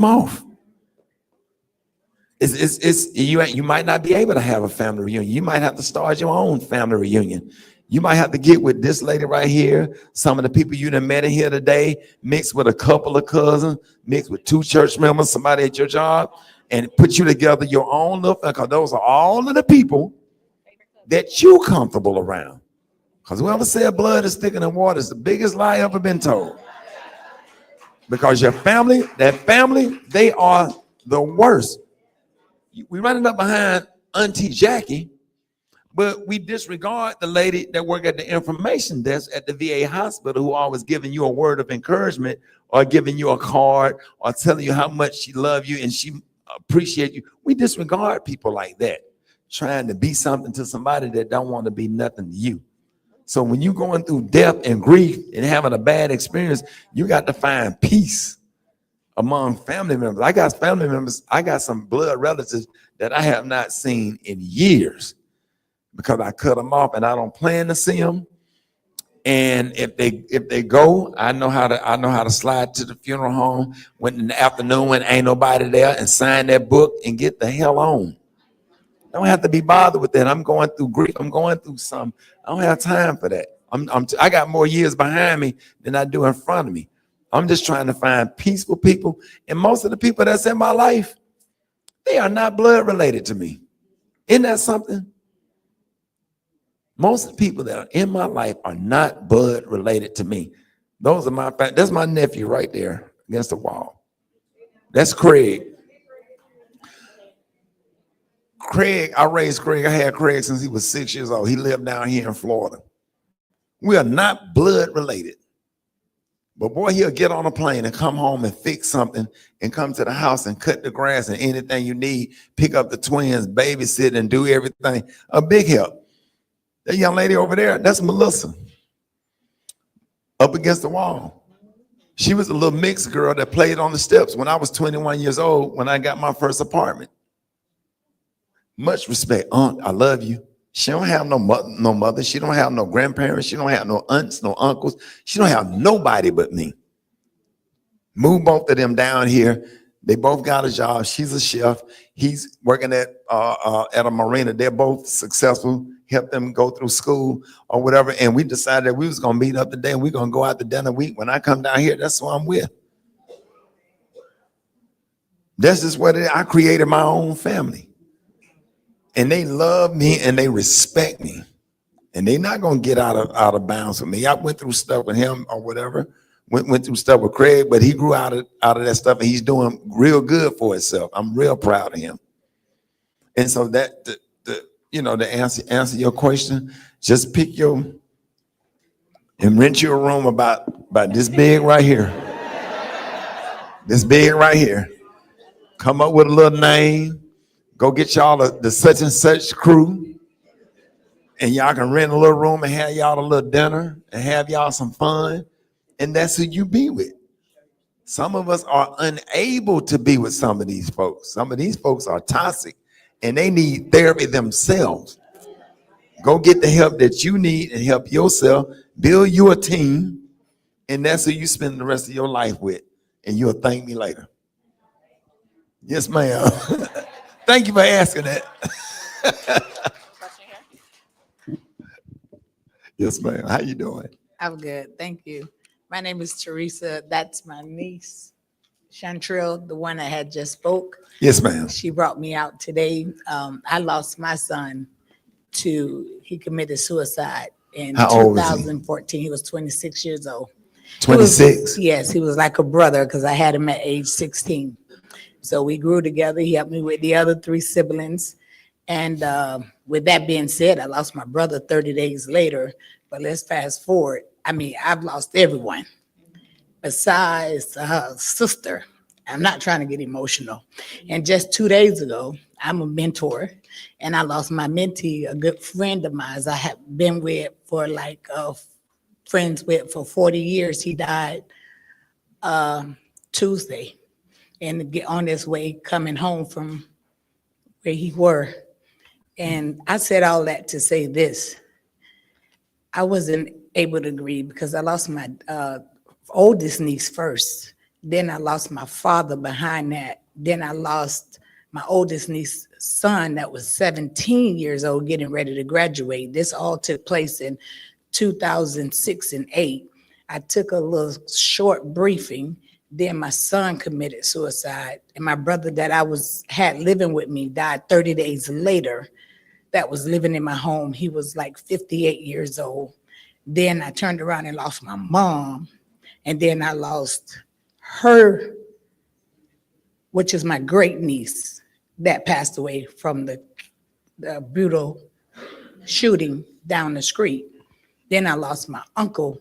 off. You might not be able to have a family reunion. You might have to start your own family reunion. You might have to get with this lady right here, some of the people you done met in here today, mixed with a couple of cousins, mixed with 2 church members, somebody at your job, and put you together your own little family, because those are all of the people that you comfortable around. Because whoever said blood is thicker than water is the biggest lie ever been told. Because your family, they are the worst. We running up behind Auntie Jackie, but we disregard the lady that worked at the information desk at the VA hospital who always giving you a word of encouragement or giving you a card or telling you how much she loves you and she appreciates you. We disregard people like that, trying to be something to somebody that don't want to be nothing to you. So when you're going through death and grief and having a bad experience, you got to find peace among family members. I got family members, I got some blood relatives that I have not seen in years because I cut them off and I don't plan to see them. And if they go, I know how to slide to the funeral home when in the afternoon when ain't nobody there and sign that book and get the hell on. I don't have to be bothered with that. I'm going through grief. I'm going through some. I don't have time for that. I got more years behind me than I do in front of me. I'm just trying to find peaceful people. And most of the people that's in my life, they are not blood related to me. Isn't that something? Most of the people that are in my life are not blood related to me. Those are my, that's my nephew right there against the wall. That's Craig. Craig, I raised Craig. I had Craig since he was 6 years old. He lived down here in Florida. We are not blood related. But boy, he'll get on a plane and come home and fix something and come to the house and cut the grass and anything you need, pick up the twins, babysit and do everything. A big help. That young lady over there, that's Melissa. Up against the wall. She was a little mixed girl that played on the steps when I was 21 years old when I got my first apartment. Much respect. Aunt, I love you. She don't have no mother. She don't have no grandparents. She don't have no aunts, no uncles. She don't have nobody but me. Move both of them down here. They both got a job. She's a chef. He's working at a marina. They're both successful. Help them go through school or whatever. And we decided that we was gonna meet up today and we're gonna go out to dinner. When I come down here, that's who I'm with. That's just what it is. I created my own family. And they love me and they respect me. And they're not gonna get out of bounds with me. I went through stuff with him or whatever. Went through stuff with Craig, but he grew out of that stuff and he's doing real good for himself. I'm real proud of him. And so that to answer your question, just pick and rent you a room about this big right here. This big right here. Come up with a little name. Go get y'all the such and such crew. And y'all can rent a little room and have y'all a little dinner and have y'all some fun. And that's who you be with. Some of us are unable to be with some of these folks. Some of these folks are toxic and they need therapy themselves. Go get the help that you need and help yourself. Build you a team. And that's who you spend the rest of your life with. And you'll thank me later. Yes, ma'am. Thank you for asking that. Yes, ma'am. How you doing? I'm good. Thank you. My name is Teresa. That's my niece, Chantrell, the one I had just spoke. Yes, ma'am. She brought me out today. I lost my son he committed suicide in How old was he? 2014. He was 26 years old. 26? Yes, he was like a brother because I had him at age 16. So we grew together. He helped me with the other 3 siblings. And with that being said, I lost my brother 30 days later. But let's fast forward. I mean, I've lost everyone besides her sister. I'm not trying to get emotional. And just 2 days ago, I'm a mentor, and I lost my mentee, a good friend of mine I have been with for friends with for 40 years. He died Tuesday, and get on his way coming home from where he were. And I said all that to say this. I wasn't able to grieve because I lost my oldest niece first. Then I lost my father behind that. Then I lost my oldest niece's son that was 17 years old getting ready to graduate. This all took place in 2006 and 8. I took a little short briefing. Then my son committed suicide. And my brother that had living with me died 30 days later. That was living in my home. He was like 58 years old. Then I turned around and lost my mom. And then I lost her, which is my great niece that passed away from the brutal shooting down the street. Then I lost my uncle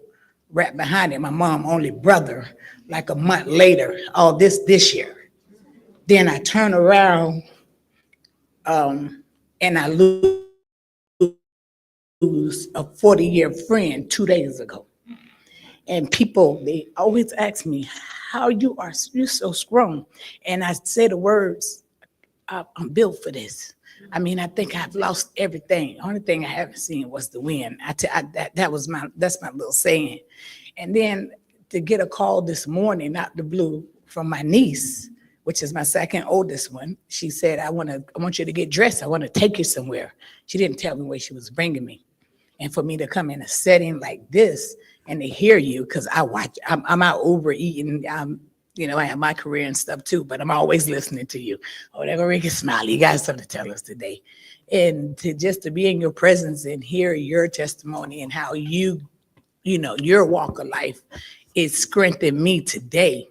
right behind it, my mom's only brother, like a month later, all this year. Then I turn around and I lose a 40-year friend 2 days ago. And people, they always ask me, how you're so strong. And I say the words, I'm built for this. I mean, I think I've lost everything. The only thing I haven't seen was the wind. That's my little saying. And then to get a call this morning, out the blue, from my niece, which is my second oldest one. She said, I want you to get dressed. I want to take you somewhere. She didn't tell me where she was bringing me. And for me to come in a setting like this and to hear you, because I'm out Uber eating, I have my career and stuff too, but I'm always listening to you. Oh, there go Rickey Smiley. You got something to tell us today. And to be in your presence and hear your testimony and how your walk of life it strengthened me today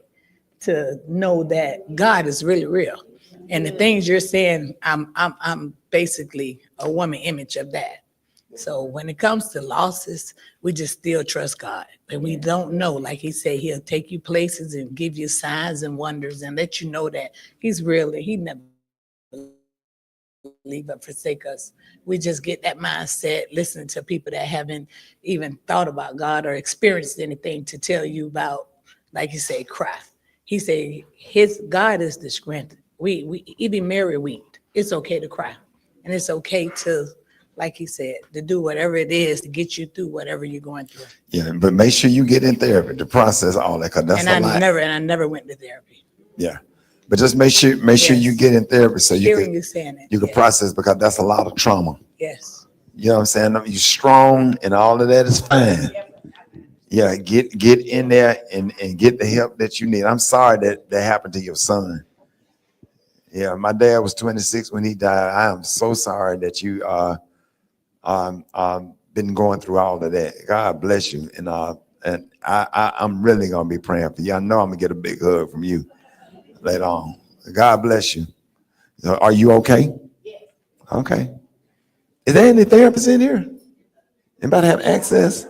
to know that God is really real. And the things you're saying, I'm basically a woman image of that. So when it comes to losses, we just still trust God. And we don't know, like he said, he'll take you places and give you signs and wonders and let you know that he's real and he never leave or forsake us. We just get that mindset, listening to people that haven't even thought about God or experienced anything to tell you about, like you say, cry. He said his God is the strength. We even Mary wept. It's okay to cry. And it's okay to, like he said, to do whatever it is to get you through whatever you're going through. Yeah, but make sure you get in therapy to process all that, because that's And a lot. I never went to therapy. Yeah, but just make sure you get in therapy so Hearing you saying it. you can yes. process, because that's a lot of trauma. Yes. You know what I'm saying? You're strong and all of that is fine. Yeah, get in there and get the help that you need. I'm sorry that happened to your son. Yeah, my dad was 26 when he died. I am so sorry that you been going through all of that. God bless you. And I'm really gonna be praying for you. I know I'm gonna get a big hug from you later on. God bless you. Are you okay? Yes. Okay. Is there any therapists in here? Anybody have access?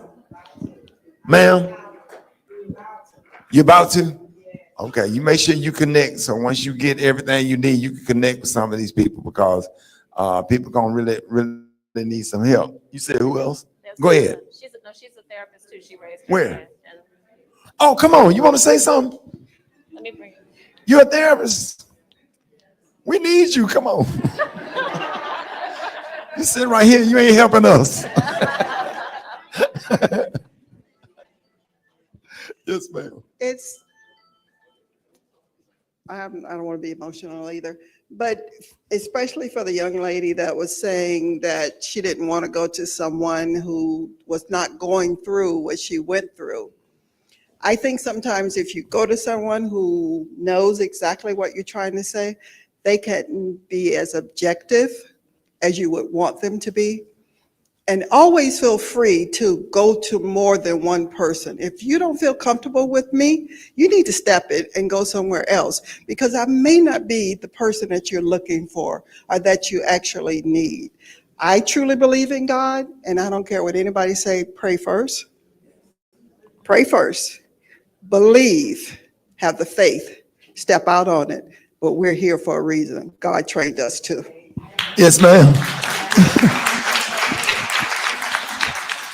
Ma'am? You about to? Okay, you make sure you connect. So once you get everything you need, you can connect with some of these people, because people gonna really need some help. You said who else? Go ahead. She's a therapist too. She raised her Where? hand. And Oh, come on. You want to say something? let me bring. You're a therapist. We need you. Come on. You sitting right here. You ain't helping us. Yes, ma'am. I don't want to be emotional either, but especially for the young lady that was saying that she didn't want to go to someone who was not going through what she went through. I think sometimes if you go to someone who knows exactly what you're trying to say, they can be as objective as you would want them to be. And always feel free to go to more than one person. If you don't feel comfortable with me, you need to step it and go somewhere else, because I may not be the person that you're looking for or that you actually need. I truly believe in God, and I don't care what anybody say. Pray first. Pray first. Believe. Have the faith. Step out on it. But we're here for a reason. God trained us to. Yes, ma'am.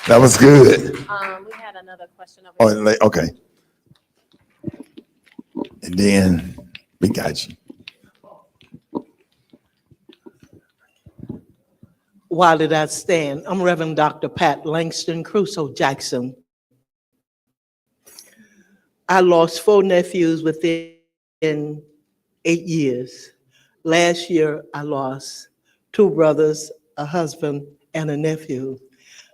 That was good. We had another question over there. Oh, okay. And then we got you. Why did I stand? I'm Reverend Dr. Pat Langston Crusoe Jackson. I lost 4 nephews within 8 years. Last year, I lost 2 brothers, a husband, and a nephew.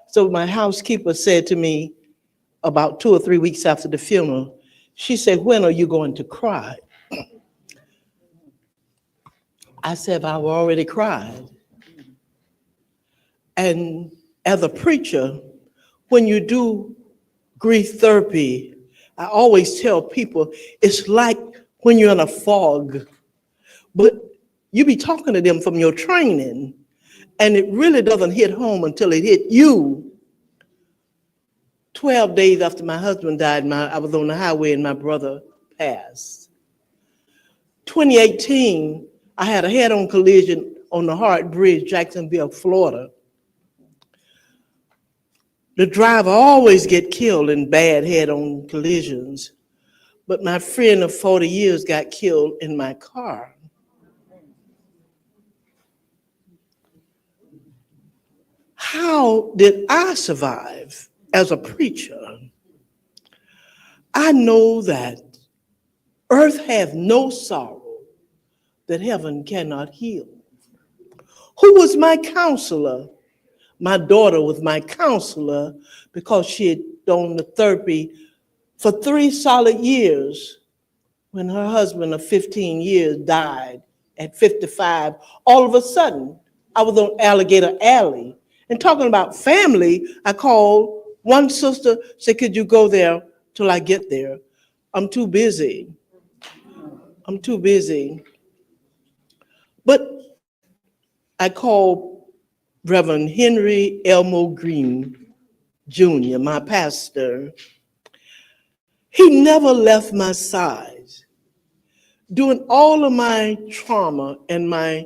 So my housekeeper said to me about 2 or 3 weeks after the funeral, she said, "When are you going to cry?" I said, "I've already cried." And as a preacher, when you do grief therapy, I always tell people it's like when you're in a fog, but you be talking to them from your training, and it really doesn't hit home until it hit you. 12 days after my husband died, I was on the highway and my brother passed. 2018, I had a head-on collision on the Hart Bridge, Jacksonville, Florida. The driver always get killed in bad head-on collisions, but my friend of 40 years got killed in my car. How did I survive as a preacher? I know that earth has no sorrow that heaven cannot heal. Who was my counselor? My daughter was my counselor because she had done the therapy for 3 solid years. When her husband of 15 years died at 55, all of a sudden, I was on Alligator Alley. And talking about family, I called one sister, said, "Could you go there till I get there. I'm too busy. I'm too busy. But I called Reverend Henry Elmo Green Jr., my pastor. He never left my side. During all of my trauma and my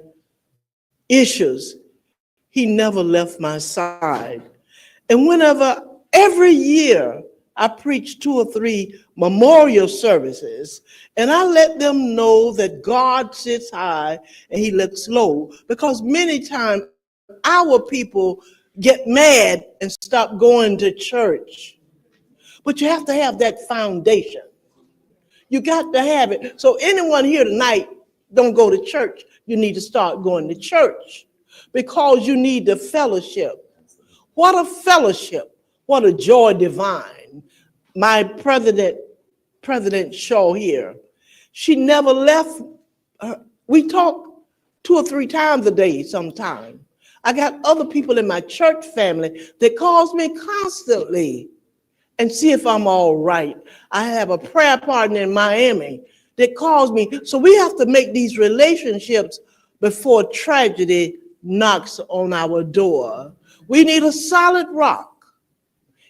issues, he never left my side. And every year, I preach 2 or 3 memorial services, and I let them know that God sits high and he looks low, because many times our people get mad and stop going to church. But you have to have that foundation. You got to have it. So anyone here tonight don't go to church, you need to start going to church, because you need the fellowship. What a fellowship. What a joy divine. My President Shaw here, she never left. We talk 2 or 3 times a day sometime. I got other people in my church family that calls me constantly and see if I'm all right. I have a prayer partner in Miami that calls me. So we have to make these relationships before tragedy knocks on our door. We need a solid rock.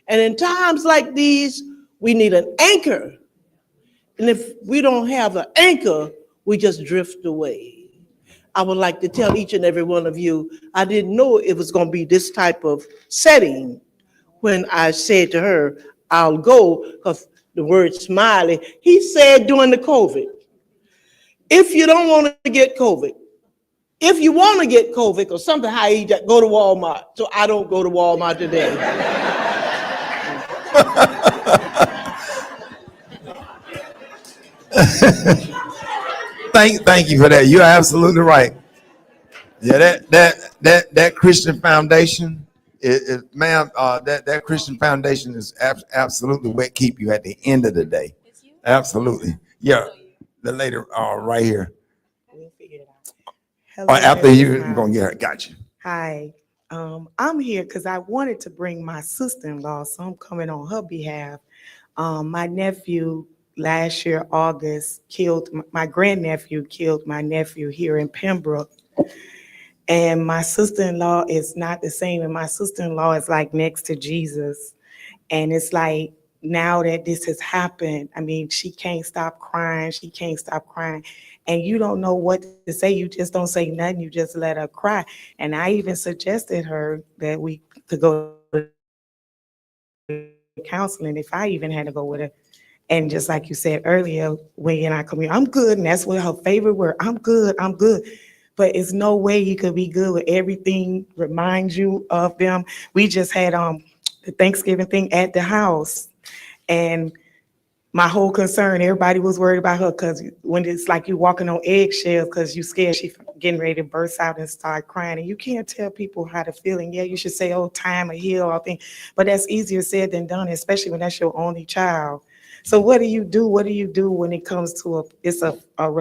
And in times like these, we need an anchor. And if we don't have an anchor, we just drift away. I would like to tell each and every one of you, I didn't know it was going to be this type of setting when I said to her, I'll go, because the word Smiley, he said during the COVID, if you don't want to get COVID, if you want to get COVID or something, how you go to Walmart. So I don't go to Walmart today. Thank you for that. You're absolutely right. Yeah, that Christian foundation, ma'am, that Christian foundation is absolutely what keep you at the end of the day. Absolutely. Yeah, the lady right here. We'll figure it out. Hello, After you, everyone. I'm gonna get her. Got you. Hi. I'm here because I wanted to bring my sister-in-law, so I'm coming on her behalf. My nephew last year, August, killed my grandnephew, killed my nephew here in Pembroke. And my sister-in-law is not the same. And my sister-in-law is like next to Jesus. And it's like, now that this has happened, I mean, she can't stop crying. She can't stop crying. And you don't know what to say. You just don't say nothing. You just let her cry. And I even suggested her that we could go to counseling if I even had to go with her. And just like you said earlier, when you and I come here, I'm good. And that's what her favorite word. I'm good. I'm good. But it's no way you could be good with everything reminds you of them. We just had the Thanksgiving thing at the house. And my whole concern, everybody was worried about her because when it's like you walking on eggshells because you scared she getting ready to burst out and start crying. And you can't tell people how to feel. And yeah, you should say, oh, time to heal, all things. But that's easier said than done, especially when that's your only child. So what do you do? What do you do when it comes to a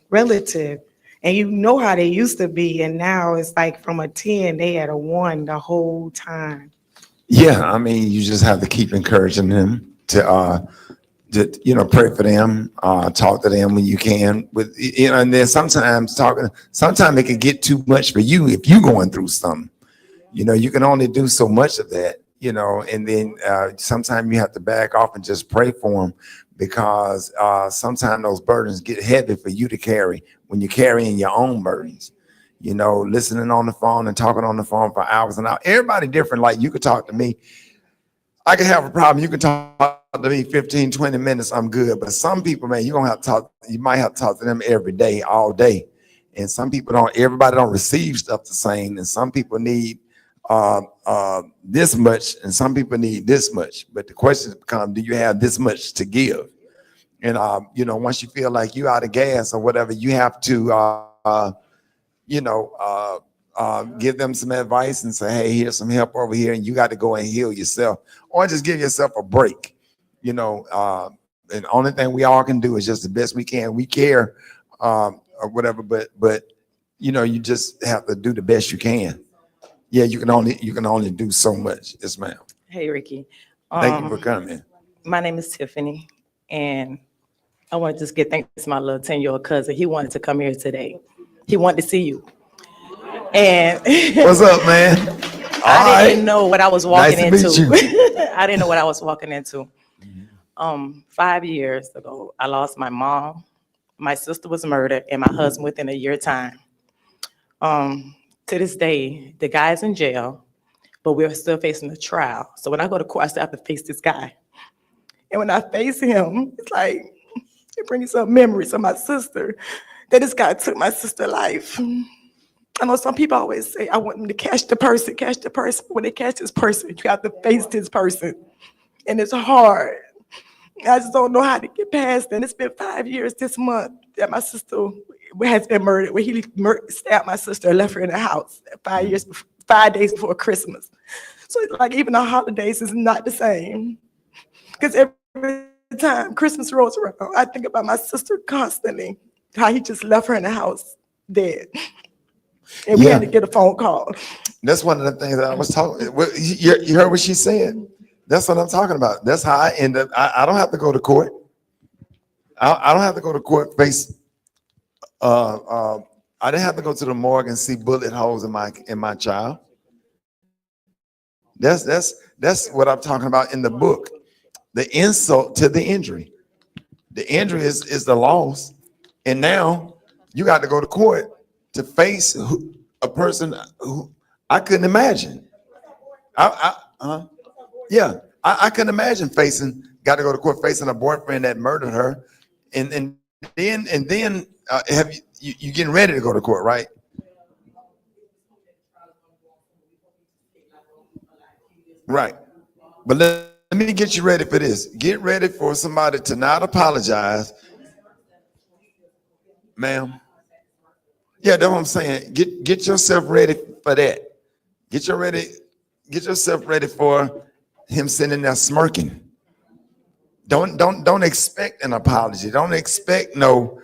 relative? And you know how they used to be, and now it's like from a 10, they at a 1 the whole time. Yeah, I mean, you just have to keep encouraging them to pray for them, talk to them when you can. And then sometimes it can get too much for you if you're going through something. You can only do so much of that. And then sometimes you have to back off and just pray for them, because sometimes those burdens get heavy for you to carry when you're carrying your own burdens. Listening on the phone and talking on the phone for hours and hours. Everybody different. Like, you could talk to me. I can have a problem. You can talk to me 15, 20 minutes. I'm good. But some people, man, you might have to talk to them every day, all day. And some people everybody don't receive stuff the same. And some people need this much, and some people need this much. But the question becomes, do you have this much to give? And once you feel like you out of gas or whatever, you have to give them some advice and say, hey, here's some help over here, and you got to go and heal yourself, or just give yourself a break. And the only thing we all can do is just the best we can. We care or whatever, but you just have to do the best you can. Yeah, you can only do so much. Yes, ma'am. Hey, Ricky. Thank you for coming. My name is Tiffany, and I want to just get thanks to my little 10-year-old cousin. He wanted to come here today. He wanted to see you. And What's up, man? I didn't know what I was walking Nice to into. meet you. I didn't know what I was walking into. 5 years ago, I lost my mom. My sister was murdered, and my husband within a year time. To this day, the guy's in jail, but we're still facing a trial. So when I go to court, I still have to face this guy. And when I face him, it's like, it brings up memories of my sister, that this guy took my sister's life. I know some people always say, I want them to catch the person, catch the person. When they catch this person, you have to face this person. And it's hard. I just don't know how to get past it. And it's been 5 years this month that my sister has been murdered, where he stabbed my sister and left her in the house 5 years, 5 days before Christmas. So it's like even the holidays is not the same. Because every time Christmas rolls around, I think about my sister constantly, how he just left her in the house dead. And we had to get a phone call. That's one of the things that I was talking. You heard what she said? That's what I'm talking about. That's how I end up. I don't have to go to court. I don't have to go to court face. I didn't have to go to the morgue and see bullet holes in my child. That's what I'm talking about in the book. The insult to the injury. The injury is the loss, and now you got to go to court to face a person who I couldn't imagine. I couldn't imagine got to go to court facing a boyfriend that murdered her, and then have you getting ready to go to court, right? Right. But let me get you ready for this. Get ready for somebody to not apologize, ma'am. Yeah, that's what I'm saying. Get yourself ready for that. Get yourself ready for him sitting there smirking. Don't expect an apology. Don't expect no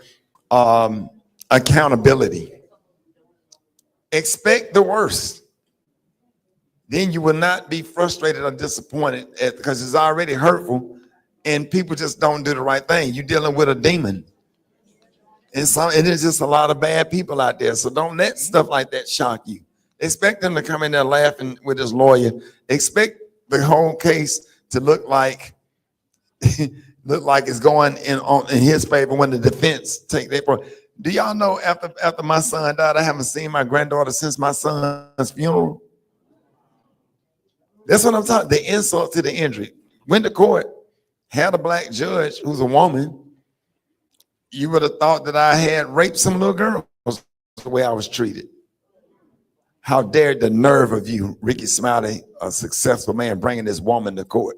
accountability. Expect the worst. Then you will not be frustrated or disappointed because it's already hurtful and people just don't do the right thing. You're dealing with a demon. And there's just a lot of bad people out there. So don't let stuff like that shock you. Expect them to come in there laughing with his lawyer. Expect the whole case to look like it's going in his favor when the defense take their part. Do y'all know after my son died, I haven't seen my granddaughter since my son's funeral? That's what I'm talking. The insult to the injury. Went to court, had a black judge who's a woman. You would have thought that I had raped some little girls the way I was treated. How dare the nerve of you, Rickey Smiley, a successful man, bringing this woman to court.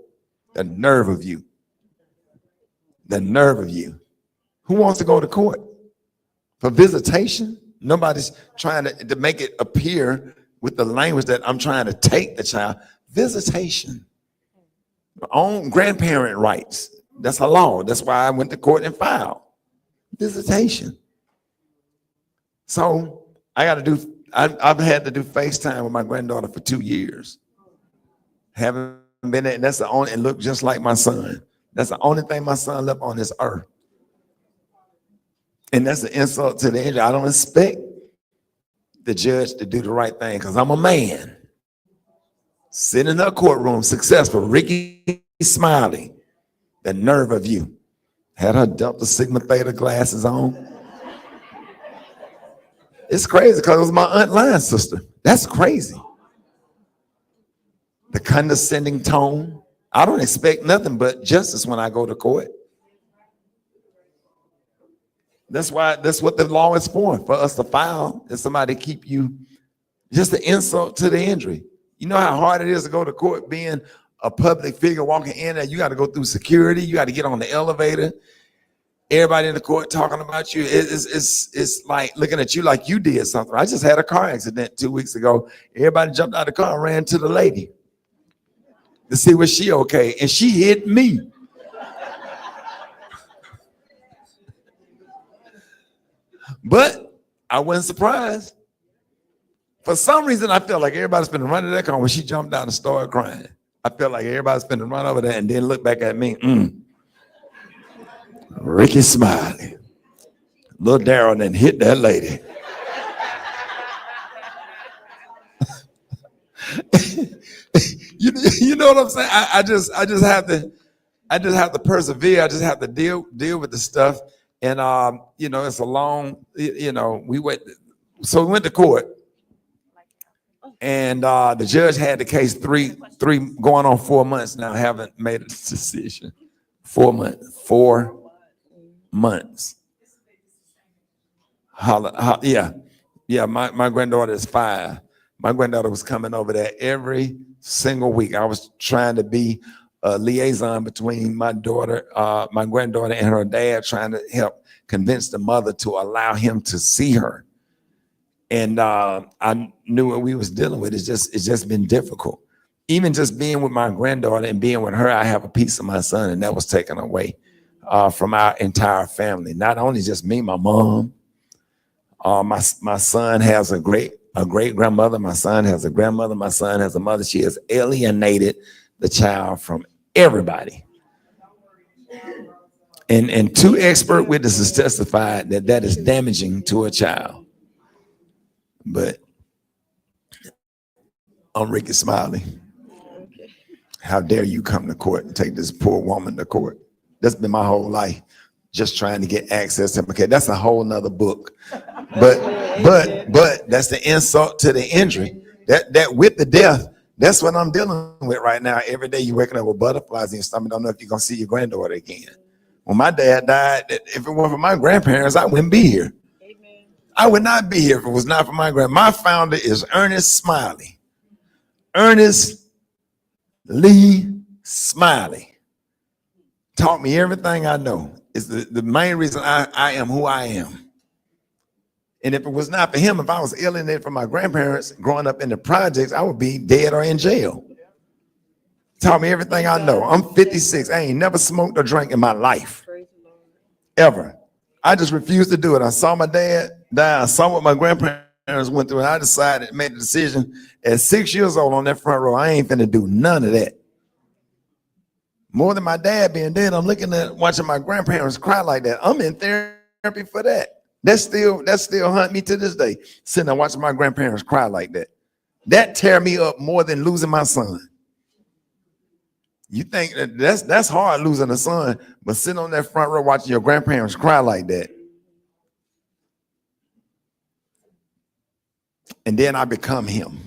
The nerve of you. The nerve of you. Who wants to go to court? For visitation? Nobody's trying to make it appear with the language that I'm trying to take the child. Visitation. Own grandparent rights. That's a law. That's why I went to court and filed. Visitation. So I've had to do FaceTime with my granddaughter for 2 years. Haven't been there, and that's the only, and look just like my son. That's the only thing my son left on this earth. And that's an insult to the injury. I don't expect the judge to do the right thing because I'm a man. Sitting in a courtroom, successful, Rickey Smiley. The nerve of you. Had her Delta Sigma Theta glasses on. It's crazy because it was my aunt line sister. That's crazy. The condescending tone. I don't expect nothing but justice when I go to court. That's what the law is for us to file, and somebody keep you, just the insult to the injury. You know how hard it is to go to court being a public figure walking in there. You got to go through security. You got to get on the elevator. Everybody in the court talking about you. It's like looking at you like you did something. I just had a car accident 2 weeks ago. Everybody jumped out of the car and ran to the lady to see was she okay, and she hit me. But I wasn't surprised. For some reason, I felt like everybody's been running that car when she jumped out and started crying. I felt like everybody's finna run over there and then look back at me. Rickey Smiley. Little Darryl then hit that lady. you know what I'm saying? I just have to persevere. I just have to deal with the stuff. And it's a long, we went to court. And the judge had the case three going on 4 months now, haven't made a decision. 4 months. 4 months. Yeah, my granddaughter is 5. My granddaughter was coming over there every single week. I was trying to be a liaison between my granddaughter and her dad, trying to help convince the mother to allow him to see her. And I knew what we was dealing with. It's just been difficult. Even just being with my granddaughter and being with her, I have a piece of my son, and that was taken away from our entire family. Not only just me, my mom. My son has a great grandmother. My son has a grandmother. My son has a mother. She has alienated the child from everybody. And 2 expert witnesses testified that is damaging to a child. But I'm Rickey Smiley. How dare you come to court and take this poor woman to court? That's been my whole life, just trying to get access to him. Okay, that's a whole nother book. But that's the insult to the injury. That with the death, that's what I'm dealing with right now. Every day you're waking up with butterflies in your stomach, don't know if you're gonna see your granddaughter again. When my dad died, if it weren't for my grandparents, I wouldn't be here. I would not be here if it was not for my My founder is Ernest Smiley. Ernest Lee Smiley taught me everything I know. It's the main reason I am who I am. And if it was not for him, if I was alienated from my grandparents growing up in the projects, I would be dead or in jail. Taught me everything I know. I'm 56. I ain't never smoked or drank in my life. Ever. I just refused to do it. I saw my dad die. I saw what my grandparents went through, and I decided, made the decision at 6 years old on that front row, I ain't finna do none of that. More than my dad being dead, I'm looking at watching my grandparents cry like that. I'm in therapy for that. That still haunt me to this day. Sitting there watching my grandparents cry like that. That tear me up more than losing my son. You think that's hard, losing a son, but sitting on that front row watching your grandparents cry like that. And then I become him.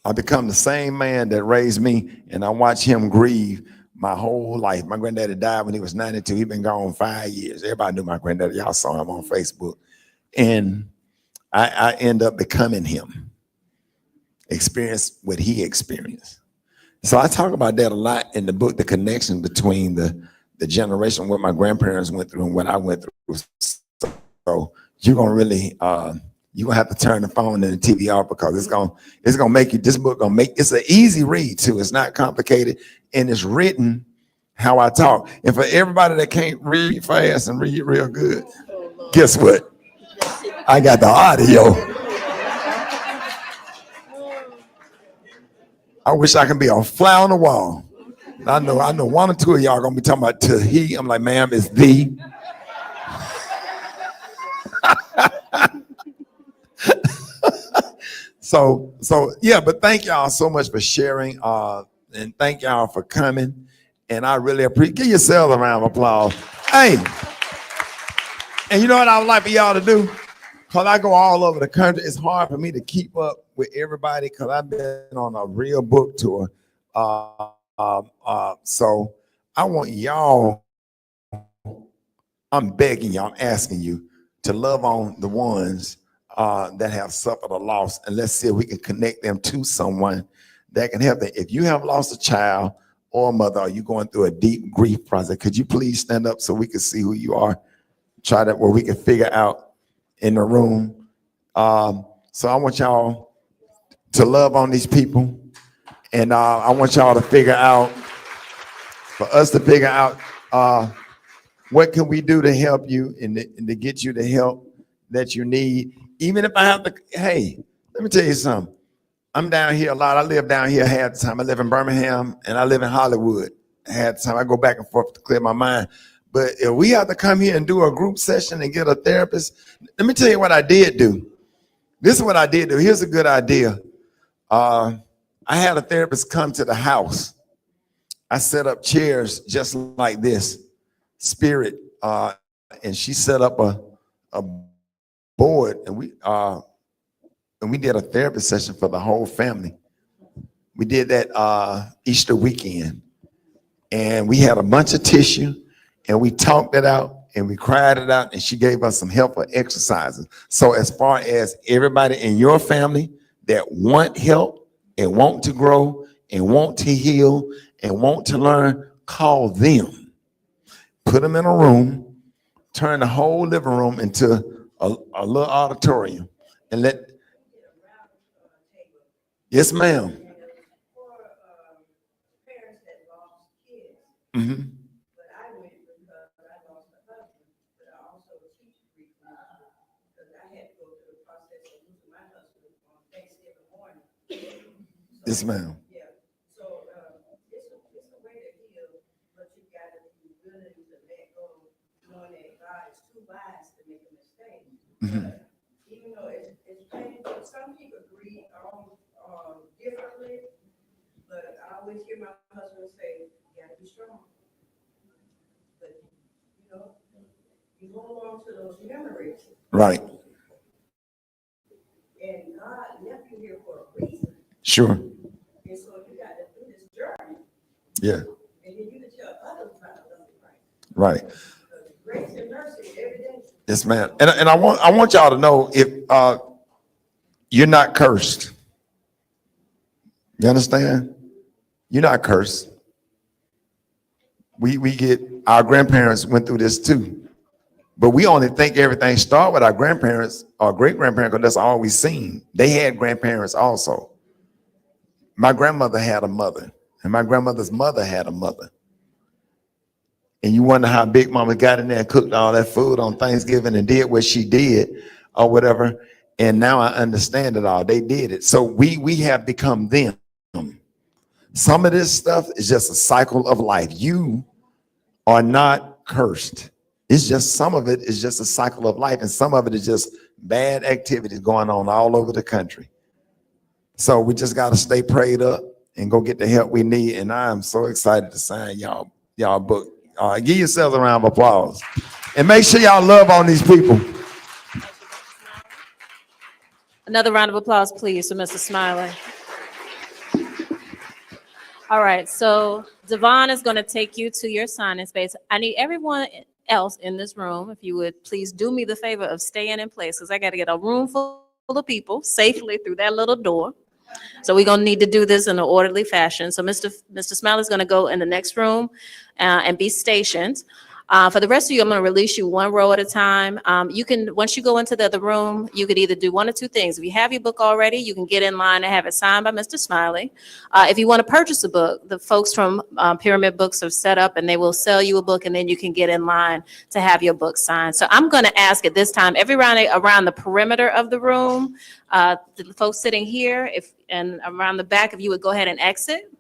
I become the same man that raised me, and I watch him grieve my whole life. My granddaddy died when he was 92. He's been gone 5 years. Everybody knew my granddaddy. Y'all saw him on Facebook. And I end up becoming him. Experience what he experienced. So I talk about that a lot in the book, the connection between the generation, what my grandparents went through and what I went through. So you're gonna really you're gonna have to turn the phone and the TV off, because it's gonna make you, this book gonna make, it's an easy read too. It's not complicated, and it's written how I talk. And for everybody that can't read fast and read real good, guess what? I got the audio. I wish I can be a fly on the wall. I know 1 or 2 of y'all gonna be talking about to he. I'm like, ma'am, it's the. So yeah, but thank y'all so much for sharing, and thank y'all for coming. And I really appreciate. Give yourselves a round of applause. Hey, and you know what I would like for y'all to do? Because I go all over the country, it's hard for me to keep up with everybody because I've been on a real book tour. So I want y'all, I'm begging y'all, I'm asking you to love on the ones that have suffered a loss, and let's see if we can connect them to someone that can help them. If you have lost a child or a mother, or you going through a deep grief process, could you please stand up so we can see who you are? Try that where we can figure out in the room. So I want y'all to love on these people, and I want y'all to figure out, for us to figure out what can we do to help you and to get you the help that you need. Even if I have to, hey, let me tell you something. I'm down here a lot. I live down here half the time. I live in Birmingham and I live in Hollywood half the time. I go back and forth to clear my mind. But if we have to come here and do a group session and get a therapist, let me tell you what I did do. This is what I did do. Here's a good idea. I had a therapist come to the house. I set up chairs just like this, Spirit, and she set up a board, and we did a therapy session for the whole family. We did that Easter weekend, and we had a bunch of tissue, and we talked it out, and we cried it out, and she gave us some helpful exercises. So as far as everybody in your family that want help and want to grow and want to heal and want to learn, call them. Put them in a room, turn the whole living room into a little auditorium, and let. Yes, ma'am. Mm-hmm. Yes, ma'am. Mm-hmm. Even though it's painful, some people grieve differently, but I always hear my husband say, you gotta be strong. But, you know, you hold on to those memories. Right. And God left you here for a reason. Sure. And so you gotta do this journey. Yeah. And then you can tell others about the love of Christ. Right. Grace and mercy every day. Yes, ma'am. And I want y'all to know, if you're not cursed. You understand? You're not cursed. We get, our grandparents went through this too. But we only think everything started with our grandparents or great grandparents because that's all we seen. They had grandparents also. My grandmother had a mother, and my grandmother's mother had a mother. And you wonder how Big Mama got in there and cooked all that food on Thanksgiving and did what she did or whatever. And now I understand it all. They did it. So we have become them. Some of this stuff is just a cycle of life. You are not cursed. It's just, some of it is just a cycle of life, and some of it is just bad activities going on all over the country. So we just got to stay prayed up and go get the help we need. And I am so excited to sign y'all book. Give yourselves a round of applause. And make sure y'all love on these people. Another round of applause, please, for Mr. Smiley. All right, so Devon is going to take you to your signing space. I need everyone else in this room, if you would please do me the favor of staying in place, because I got to get a room full of people safely through that little door. So we're going to need to do this in an orderly fashion. So Mr. Smiley is going to go in the next room and be stationed. For the rest of you, I'm going to release you one row at a time. You can, once you go into the other room, you could either do one or two things. If you have your book already, you can get in line and have it signed by Mr. Smiley. If you want to purchase a book, the folks from Pyramid Books are set up and they will sell you a book, and then you can get in line to have your book signed. So I'm going to ask at this time, everyone around the perimeter of the room, the folks sitting here, and around the back, if you would go ahead and exit.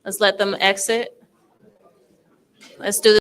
Let's let them exit. Let's do